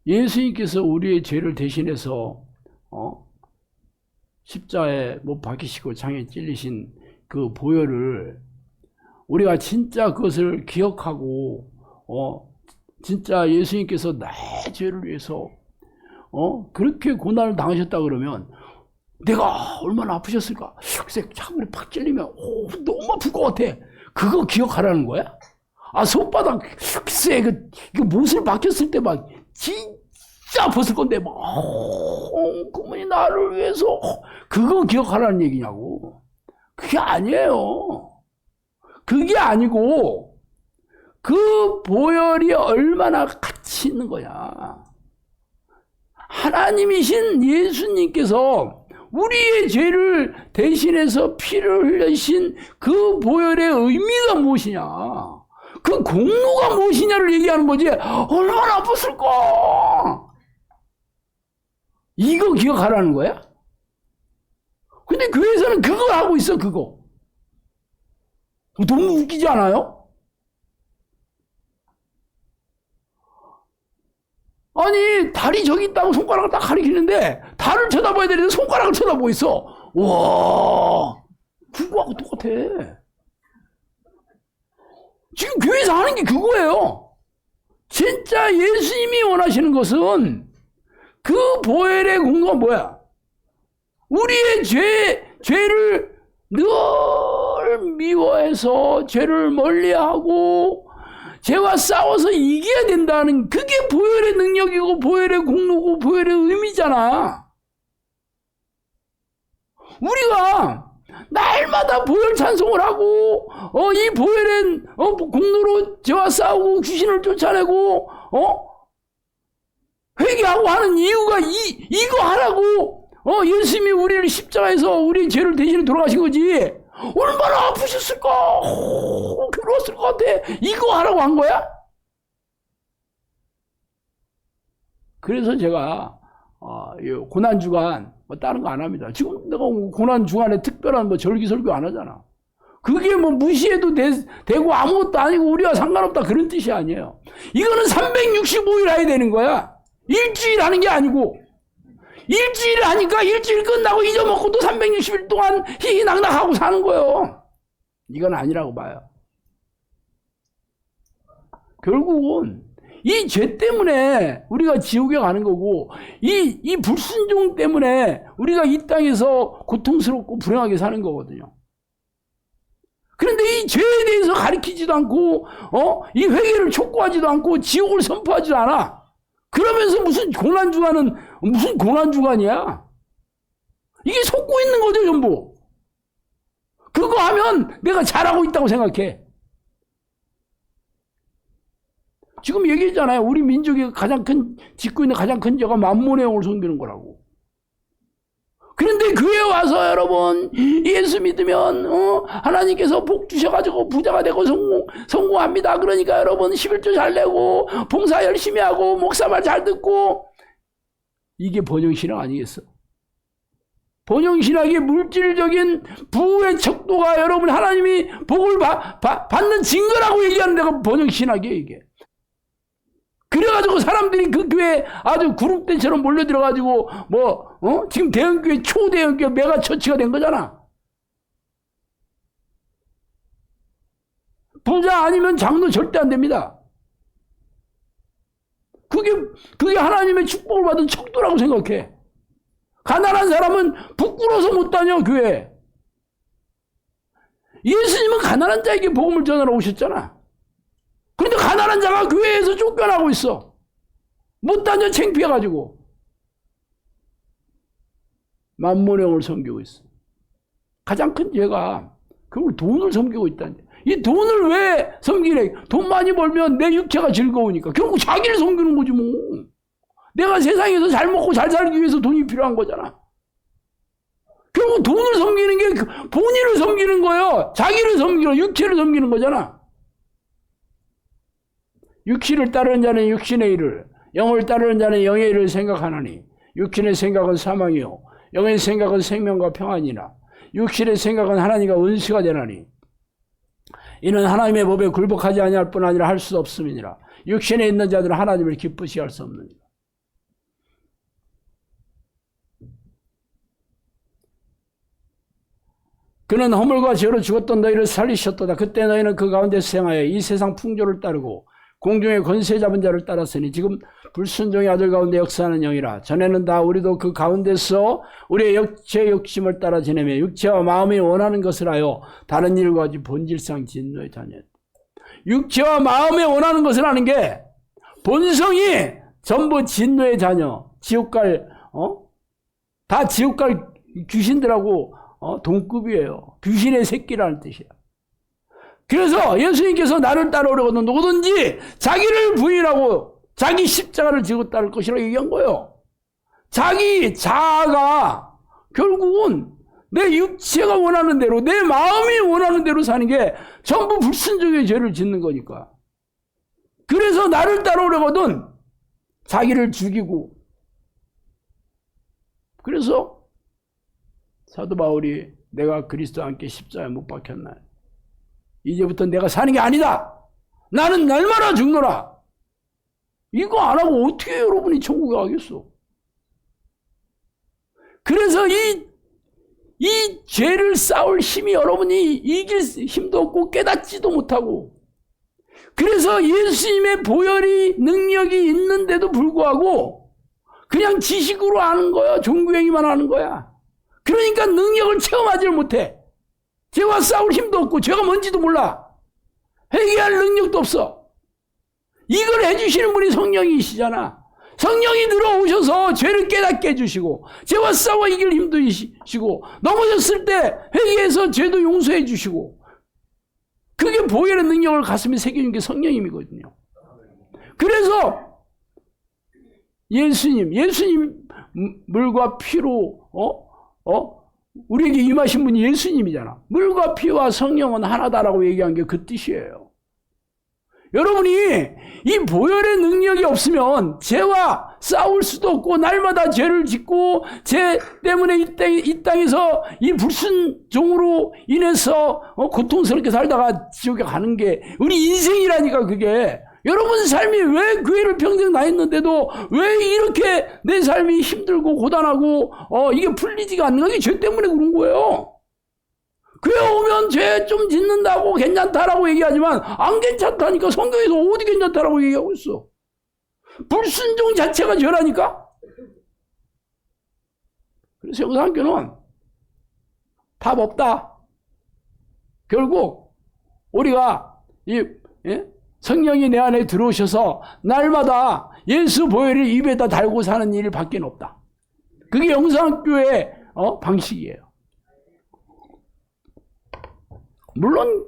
예수님께서 우리의 죄를 대신해서 십자에 못 박히시고 장에 찔리신 그 보혈을 우리가 진짜 그것을 기억하고 진짜 예수님께서 나의 죄를 위해서 그렇게 고난을 당하셨다 그러면 내가 얼마나 아프셨을까? 글쎄 창문에 팍 찔리면 너무 아플 것 같아. 그거 기억하라는 거야? 손바닥 글쎄 이거 못을 박혔을 때 막 진짜 아팠을 건데 막 그분이 나를 위해서 그거 기억하라는 얘기냐고. 그게 아니에요. 그게 아니고 그 보혈이 얼마나 가치 있는 거야. 하나님이신 예수님께서 우리의 죄를 대신해서 피를 흘리신 그 보혈의 의미가 무엇이냐, 그 공로가 무엇이냐를 얘기하는 거지. 얼마나 아팠을까? 이거 기억하라는 거야? 근데 교회에서는 그거 하고 있어. 그거 너무 웃기지 않아요? 아니 달이 저기 있다고 손가락을 딱 가리키는데 달을 쳐다봐야 되는데 손가락을 쳐다보고 있어. 와, 그거하고 똑같아. 지금 교회에서 하는 게 그거예요. 진짜 예수님이 원하시는 것은 그 보혈의 공로가 뭐야? 우리의 죄를 늘 미워해서 죄를 멀리하고 죄와 싸워서 이겨야 된다는, 그게 보혈의 능력이고 보혈의 공로고 보혈의 의미잖아. 우리가 날마다 보혈 찬송을 하고 이 보혈의 공로로 죄와 싸우고 귀신을 쫓아내고 회개하고 하는 이유가 이거 하라고. 예수님이 우리를 십자가에서 우리의 죄를 대신해 돌아가신 거지. 얼마나 아프셨을까? 괴로웠을 것 같아. 이거 하라고 한 거야? 그래서 제가 고난주간 뭐 다른 거 안 합니다. 지금 내가 고난주간에 특별한 뭐 절기설교 안 하잖아. 그게 뭐 무시해도 되고 아무것도 아니고 우리와 상관없다 그런 뜻이 아니에요. 이거는 365일 해야 되는 거야. 일주일 하는 게 아니고. 일주일 하니까 일주일 끝나고 잊어먹고 또 360일 동안 희희낙낙하고 사는 거예요. 이건 아니라고 봐요. 결국은 이 죄 때문에 우리가 지옥에 가는 거고, 이 불순종 때문에 우리가 이 땅에서 고통스럽고 불행하게 사는 거거든요. 그런데 이 죄에 대해서 가르치지도 않고, 이 회개를 촉구하지도 않고, 지옥을 선포하지도 않아. 그러면서 무슨 고난주간이야? 이게 속고 있는 거죠, 전부. 그거 하면 내가 잘하고 있다고 생각해. 지금 얘기했잖아요. 우리 민족이 짓고 있는 가장 큰 죄가 만몬의 영을 섬기는 거라고. 그런데 교회에 와서 여러분, 예수 믿으면, 하나님께서 복 주셔가지고 부자가 되고 성공합니다. 그러니까 여러분, 11조 잘 내고, 봉사 열심히 하고, 목사 말 잘 듣고, 이게 번영신앙 아니겠어? 번영신학의 물질적인 부의 척도가 여러분, 하나님이 복을 받는 증거라고 얘기하는 데가 번영신학이에요, 이게. 그래가지고 사람들이 그 교회에 아주 그룹대처럼 몰려들어가지고 지금 대형교회 초대형교회 메가처치가 된 거잖아. 부자 아니면 장로 절대 안 됩니다. 그게 하나님의 축복을 받은 척도라고 생각해. 가난한 사람은 부끄러워서 못 다녀 교회에. 예수님은 가난한 자에게 복음을 전하러 오셨잖아. 그런데 가난한 자가 교회에서 쫓겨나고 있어. 못 다녀 창피해가지고. 만몬의 영을 섬기고 있어. 가장 큰 죄가 그걸 돈을 섬기고 있다는 거야. 이 돈을 왜 섬기래? 돈 많이 벌면 내 육체가 즐거우니까. 결국 자기를 섬기는 거지 뭐. 내가 세상에서 잘 먹고 잘 살기 위해서 돈이 필요한 거잖아. 결국 돈을 섬기는 게 본인을 섬기는 거예요. 자기를 섬기는, 육체를 섬기는 거잖아. 육신을 따르는 자는 육신의 일을, 영을 따르는 자는 영의 일을 생각하나니 육신의 생각은 사망이요 영의 생각은 생명과 평안이나 육신의 생각은 하나님과 원수가 되나니 이는 하나님의 법에 굴복하지 아니할 뿐 아니라 할 수 없음이니라. 육신에 있는 자들은 하나님을 기쁘시게 할 수 없느니라. 그는 허물과 죄로 죽었던 너희를 살리셨도다. 그때 너희는 그 가운데서 생하여 이 세상 풍조를 따르고 공중의 권세 잡은 자를 따랐으니 지금 불순종의 아들 가운데 역사하는 영이라. 전에는 다 우리도 그 가운데서 우리의 육체 욕심을 따라 지내며 육체와 마음이 원하는 것을 하여 다른 일과 같이 본질상 진노의 자녀였다. 육체와 마음이 원하는 것을 하는 게 본성이 전부 진노의 자녀, 지옥갈, 다 지옥갈 귀신들하고 동급이에요. 귀신의 새끼라는 뜻이야. 그래서 예수님께서 나를 따라오려거든 누구든지 자기를 부인하고 자기 십자가를 지고 따를 것이라고 얘기한 거예요. 자기 자아가 결국은 내 육체가 원하는 대로, 내 마음이 원하는 대로 사는 게 전부 불순종의 죄를 짓는 거니까. 그래서 나를 따라오려거든 자기를 죽이고. 그래서 사도 바울이 내가 그리스도와 함께 십자가에 못 박혔나요? 이제부터 내가 사는 게 아니다. 나는 날마다 죽노라. 이거 안 하고 어떻게 여러분이 천국에 가겠어? 그래서 이 죄를 싸울 힘이 여러분이 이길 힘도 없고 깨닫지도 못하고, 그래서 예수님의 보혈이 능력이 있는데도 불구하고 그냥 지식으로 아는 거야. 종교행위만 하는 거야. 그러니까 능력을 체험하지를 못해. 죄와 싸울 힘도 없고 죄가 뭔지도 몰라. 회개할 능력도 없어. 이걸 해주시는 분이 성령이시잖아. 성령이 들어오셔서 죄를 깨닫게 해주시고 죄와 싸워 이길 힘도 주시고 넘어졌을 때 회개해서 죄도 용서해 주시고, 그게 보혈의 능력을 가슴에 새겨준 게 성령님이거든요. 그래서 예수님 물과 피로 우리에게 임하신 분이 예수님이잖아. 물과 피와 성령은 하나다라고 얘기한 게 그 뜻이에요. 여러분이 이 보혈의 능력이 없으면 죄와 싸울 수도 없고 날마다 죄를 짓고 죄 때문에 이 땅에서 이 불순종으로 인해서 고통스럽게 살다가 지옥에 가는 게 우리 인생이라니까. 그게 여러분 삶이 왜 교회를 평생 다녔는데도 왜 이렇게 내 삶이 힘들고 고단하고 이게 풀리지가 않는 게 죄 때문에 그런 거예요. 교회 오면 죄 좀 짓는다고 괜찮다라고 얘기하지만 안 괜찮다니까. 성경에서 어디 괜찮다라고 얘기하고 있어. 불순종 자체가 죄라니까. 그래서 영상교는 답 없다. 결국 우리가 성령이 내 안에 들어오셔서 날마다 예수 보혈을 입에다 달고 사는 일밖에 없다. 그게 영상교의 방식이에요. 물론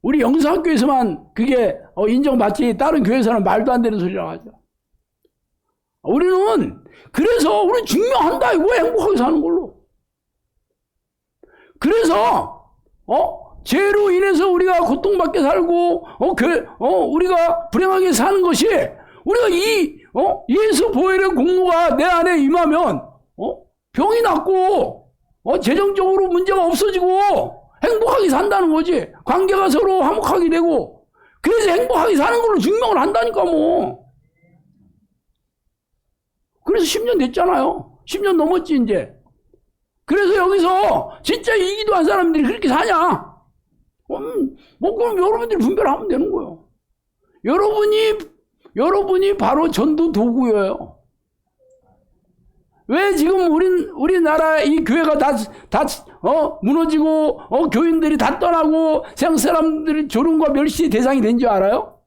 우리 영상교에서만 그게 인정받지 다른 교회에서는 말도 안 되는 소리라고 하죠. 우리는 그래서 우리 중요한다 이거, 행복하게 사는 걸로. 그래서 죄로 인해서 우리가 고통받게 살고 우리가 불행하게 사는 것이 우리가 예수 보혈의 공로가 내 안에 임하면 병이 낫고 재정적으로 문제가 없어지고 행복하게 산다는 거지. 관계가 서로 화목하게 되고. 그래서 행복하게 사는 걸로 증명을 한다니까 뭐. 그래서 10년 됐잖아요. 10년 넘었지 이제. 그래서 여기서 진짜 이기도 한 사람들이 그렇게 사냐. 그럼 여러분들이 분별하면 되는 거예요. 여러분이 바로 전도 도구예요. 왜 지금 우리나라 이 교회가 다 무너지고 교인들이 다 떠나고 세상 사람들이 조롱과 멸시의 대상이 된 줄 알아요?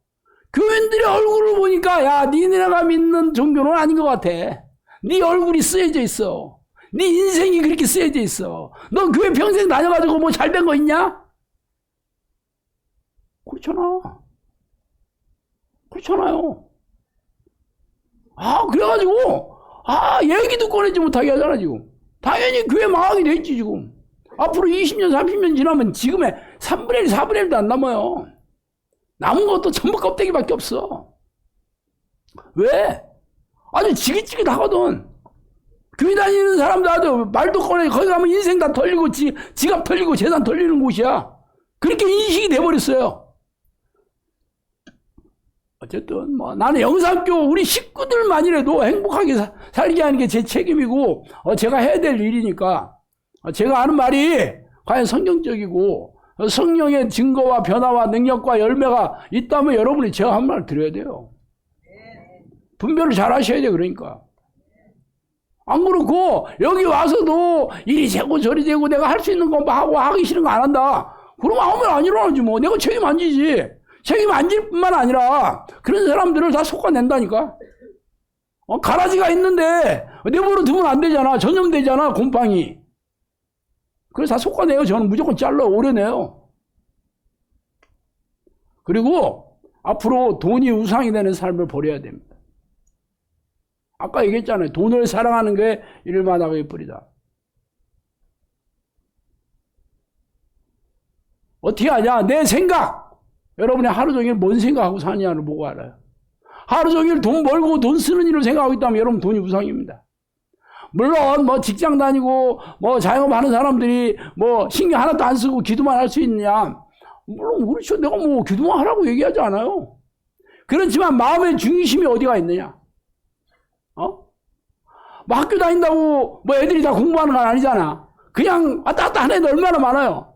교인들의 얼굴을 보니까 야, 니네가 믿는 종교는 아닌 것 같아. 네 얼굴이 쓰여져 있어. 네 인생이 그렇게 쓰여져 있어. 너 교회 평생 다녀가지고 뭐 잘된 거 있냐? 그렇잖아요. 그래가지고 얘기도 꺼내지 못하게 하잖아, 지금. 당연히 교회 망하게 돼 있지, 지금. 앞으로 20년, 30년 지나면 지금의 3분의 1, 4분의 1도 안 남아요. 남은 것도 전부 껍데기밖에 없어. 왜? 아주 지긋지긋하거든. 교회 다니는 사람들 아주 말도 꺼내, 거기 가면 인생 다 털리고, 지갑 털리고, 재산 털리는 곳이야. 그렇게 인식이 돼버렸어요. 어쨌든 나는 영상교 우리 식구들만이라도 행복하게 살게 하는 게 제 책임이고 제가 해야 될 일이니까 제가 하는 말이 과연 성경적이고 성령의 증거와 변화와 능력과 열매가 있다면 여러분이 제가 한 말 들어야 돼요. 분별을 잘 하셔야 돼요. 그러니까 안 그렇고 여기 와서도 이리 재고 저리 재고 내가 할 수 있는 거 하고 하기 싫은 거 안 한다. 그러면 아무 말 안 일어나지 뭐. 내가 책임 안 지지. 책임 안 질 뿐만 아니라 그런 사람들을 다 솎아낸다니까. 가라지가 있는데 내버려 두면 안 되잖아. 전염되잖아, 곰팡이. 그래서 다 솎아내요. 저는 무조건 잘라 오려내요. 그리고 앞으로 돈이 우상이 되는 삶을 버려야 됩니다. 아까 얘기했잖아요. 돈을 사랑하는 게 일만하고의 뿌리다. 어떻게 하냐? 내 생각. 여러분이 하루 종일 뭔 생각하고 사느냐를 보고 알아요. 하루 종일 돈 벌고 돈 쓰는 일을 생각하고 있다면 여러분 돈이 우상입니다. 물론 뭐 직장 다니고 뭐 자영업 하는 사람들이 뭐 신경 하나도 안 쓰고 기도만 할 수 있느냐? 물론 그렇죠. 내가 뭐 기도만 하라고 얘기하지 않아요. 그렇지만 마음의 중심이 어디가 있느냐? 뭐 학교 다닌다고 뭐 애들이 다 공부하는 건 아니잖아. 그냥 왔다 갔다 하는 애들 얼마나 많아요.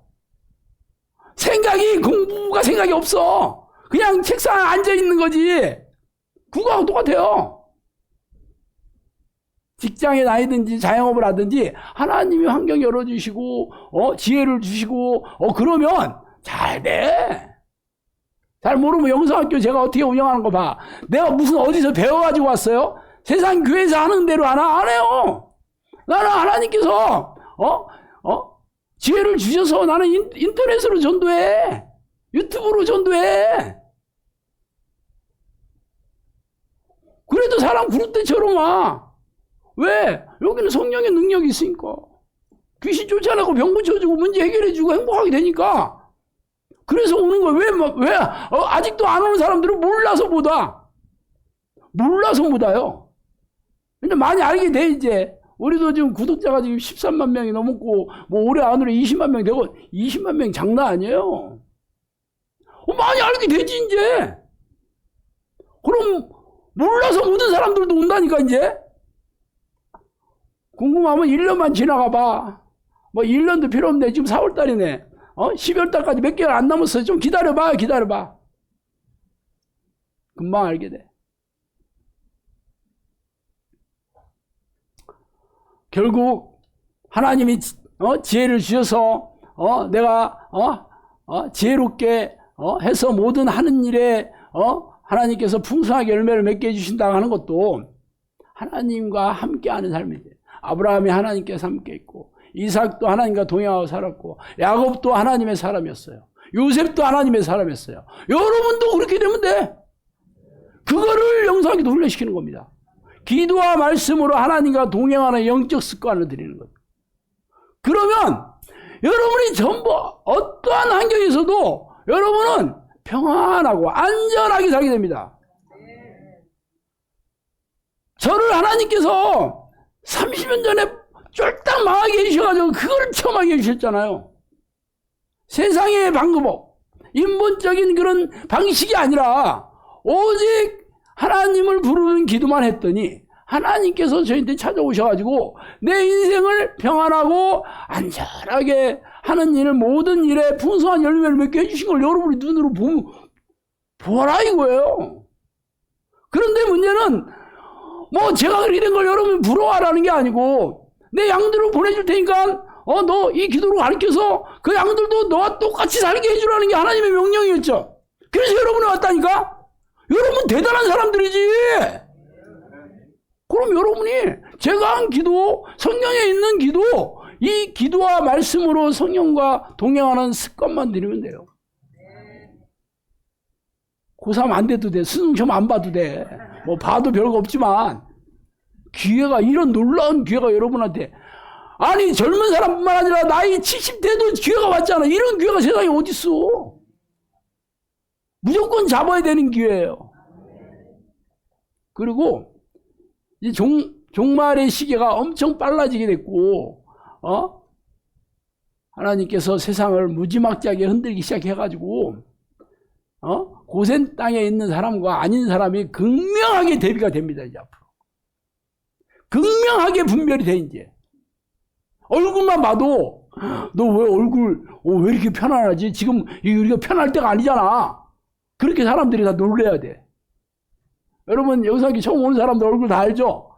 공부가 생각이 없어. 그냥 책상에 앉아있는 거지. 그거하고 똑같아요. 직장에 다니든지 자영업을 하든지 하나님이 환경 열어주시고 지혜를 주시고 그러면 잘 돼. 잘 모르면 영성학교 제가 어떻게 운영하는 거 봐. 내가 무슨 어디서 배워가지고 왔어요? 세상 교회에서 하는 대로 하나? 안 해요. 나는 하나님께서 지혜를 주셔서 나는 인터넷으로 전도해. 유튜브로 전도해. 사람 구를 때처럼 와. 왜? 여기는 성령의 능력이 있으니까. 귀신 쫓아내고 병 고쳐주고 문제 해결해주고 행복하게 되니까. 그래서 오는 거야. 왜? 아직도 안 오는 사람들은 몰라서 못 와. 몰라서 못 와요. 근데 많이 알게 돼, 이제. 우리도 지금 구독자가 지금 13만 명이 넘었고, 뭐 올해 안으로 20만 명 되고, 20만 명 장난 아니에요. 많이 알게 되지, 이제. 그럼, 몰라서 모든 사람들도 온다니까, 이제. 궁금하면 1년만 지나가 봐. 뭐 1년도 필요 없네. 지금 4월달이네. 12월달까지 몇 개월 안 남았어요. 좀 기다려봐. 금방 알게 돼. 결국 하나님이 지혜를 주셔서 내가 지혜롭게 해서 모든 하는 일에 하나님께서 풍성하게 열매를 맺게 해주신다 하는 것도 하나님과 함께하는 삶이지. 아브라함이 하나님께서 함께 있고, 이삭도 하나님과 동행하고 살았고, 야곱도 하나님의 사람이었어요. 요셉도 하나님의 사람이었어요. 여러분도 그렇게 되면 돼. 그거를 영상에도 훈련시키는 겁니다. 기도와 말씀으로 하나님과 동행하는 영적 습관을 드리는 거죠. 그러면 여러분이 전부 어떠한 환경에서도 여러분은 평안하고 안전하게 살게 됩니다. 저를 하나님께서 30년 전에 쫄딱 망하게 해주셔가지고 그걸 체험하게 해주셨잖아요. 세상의 방법, 인본적인 그런 방식이 아니라 오직 하나님을 부르는 기도만 했더니 하나님께서 저희한테 찾아오셔가지고 내 인생을 평안하고 안전하게 하는 일, 모든 일에 풍성한 열매를 맺게 해주신 걸 여러분이 눈으로 보라 이거예요. 그런데 문제는 뭐 제가 그렇게 된 걸 여러분이 부러워하라는 게 아니고, 내 양들을 보내줄 테니까 너 이 기도로 가르쳐서 그 양들도 너와 똑같이 살게 해주라는 게 하나님의 명령이었죠. 그래서 여러분이 왔다니까. 여러분 대단한 사람들이지. 그럼 여러분이 제가 한 기도, 성경에 있는 기도, 이 기도와 말씀으로 성령과 동행하는 습관만 들이면 돼요. 고3 안 돼도 돼. 수능 시험 안 봐도 돼. 뭐 봐도 별거 없지만 기회가, 이런 놀라운 기회가 여러분한테, 아니 젊은 사람뿐만 아니라 나이 70대도 기회가 왔잖아. 이런 기회가 세상에 어딨어. 무조건 잡아야 되는 기회예요. 그리고 이 종말의 시계가 엄청 빨라지게 됐고, 하나님께서 세상을 무지막지하게 흔들기 시작해가지고, 고센 땅에 있는 사람과 아닌 사람이 극명하게 대비가 됩니다, 이제 앞으로. 극명하게 분별이 돼, 이제. 얼굴만 봐도, 너 왜 얼굴, 왜 이렇게 편안하지? 지금 우리가 편할 때가 아니잖아. 그렇게 사람들이 다 놀래야 돼. 여러분, 여기서 처음 오는 사람들 얼굴 다 알죠?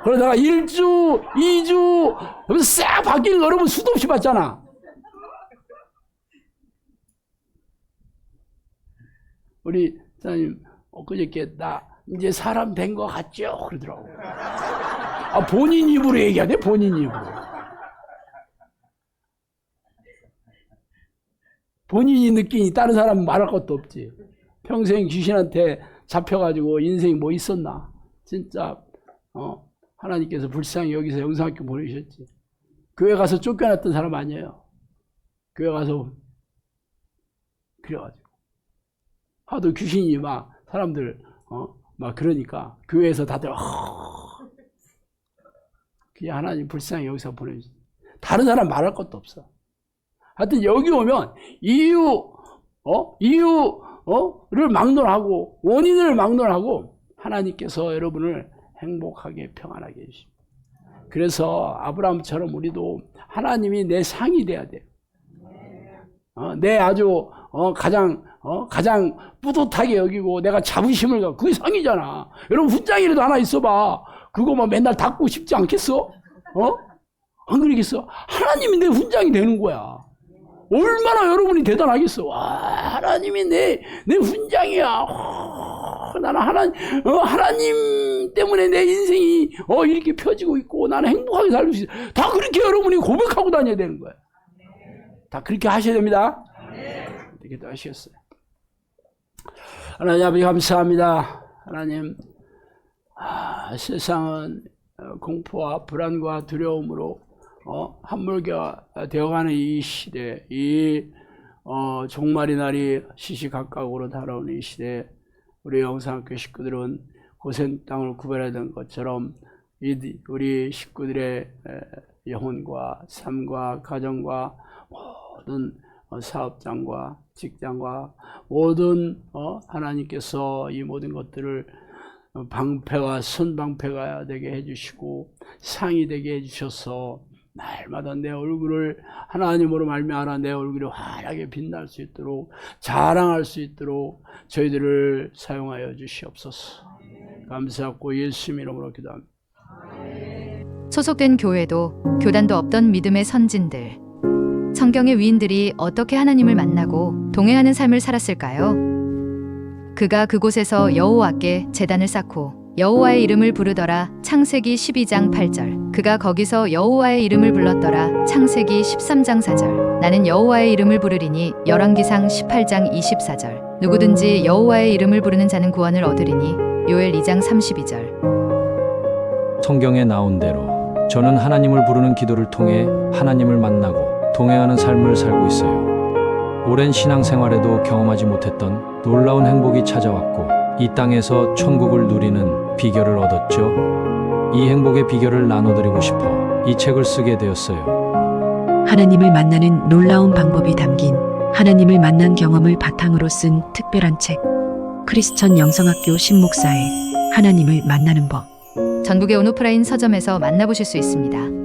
그러다가 1주, 2주, 여기서 싹 바뀌는 거 여러분 수도 없이 봤잖아. 우리 사장님, 엊그저께 나 이제 사람 된 거 같죠? 그러더라고. 본인 입으로 얘기하네, 본인 입으로. 본인이 느끼니 다른 사람은 말할 것도 없지. 평생 귀신한테 잡혀가지고 인생이 뭐 있었나. 진짜 하나님께서 불쌍히 여기서 영상학교 보내주셨지. 교회 가서 쫓겨났던 사람 아니에요. 교회 가서 그래가지고 하도 귀신이 막 사람들 막 그러니까 교회에서 다들 그냥 하나님 불쌍히 여기서 보내주셨지. 다른 사람 말할 것도 없어. 하여튼 여기 오면 이유를 막론하고 원인을 막론하고 하나님께서 여러분을 행복하게 평안하게 해주십니다. 그래서 아브라함처럼 우리도 하나님이 내 상이 돼야 돼. 내 아주 가장 뿌듯하게 여기고 내가 자부심을 갖고, 그게 상이잖아. 여러분 훈장이라도 하나 있어봐. 그거 뭐 맨날 닦고 싶지 않겠어? 안 그러겠어? 하나님이 내 훈장이 되는 거야. 얼마나 여러분이 대단하겠어. 와, 하나님이 내 훈장이야. 나는 하나님 때문에 내 인생이 이렇게 펴지고 있고 나는 행복하게 살고 있어. 다 그렇게 여러분이 고백하고 다녀야 되는 거야. 다 그렇게 하셔야 됩니다. 이렇게 또 하시겠어요. 하나님 아버지 감사합니다. 하나님, 세상은 공포와 불안과 두려움으로 함몰가 되어가는 이 시대, 이 종말의 날이 시시각각으로 다가오는 이 시대에 우리 영상학교 식구들은 고센 땅을 구별해야 되는 것처럼 우리 식구들의 영혼과 삶과 가정과 모든 사업장과 직장과 모든 하나님께서 이 모든 것들을 방패와 선방패가 되게 해주시고 상이 되게 해주셔서 날마다 내 얼굴을 하나님으로 말미암아 내 얼굴이 환하게 빛날 수 있도록 자랑할 수 있도록 저희들을 사용하여 주시옵소서. 감사하고 예수님 이름으로 기도합니다. 소속된 교회도 교단도 없던 믿음의 선진들, 성경의 위인들이 어떻게 하나님을 만나고 동행하는 삶을 살았을까요? 그가 그곳에서 여호와께 제단을 쌓고 여호와의 이름을 부르더라. 창세기 12장 8절. 그가 거기서 여호와의 이름을 불렀더라. 창세기 13장 4절. 나는 여호와의 이름을 부르리니. 열왕기상 18장 24절. 누구든지 여호와의 이름을 부르는 자는 구원을 얻으리니. 요엘 2장 32절. 성경에 나온 대로 저는 하나님을 부르는 기도를 통해 하나님을 만나고 동행하는 삶을 살고 있어요. 오랜 신앙생활에도 경험하지 못했던 놀라운 행복이 찾아왔고 이 땅에서 천국을 누리는 비결을 얻었죠. 이 행복의 비결을 나눠드리고 싶어 이 책을 쓰게 되었어요. 하나님을 만나는 놀라운 방법이 담긴 하나님을 만난 경험을 바탕으로 쓴 특별한 책. 크리스천 영성학교 신목사의 하나님을 만나는 법. 전국의 온오프라인 서점에서 만나보실 수 있습니다.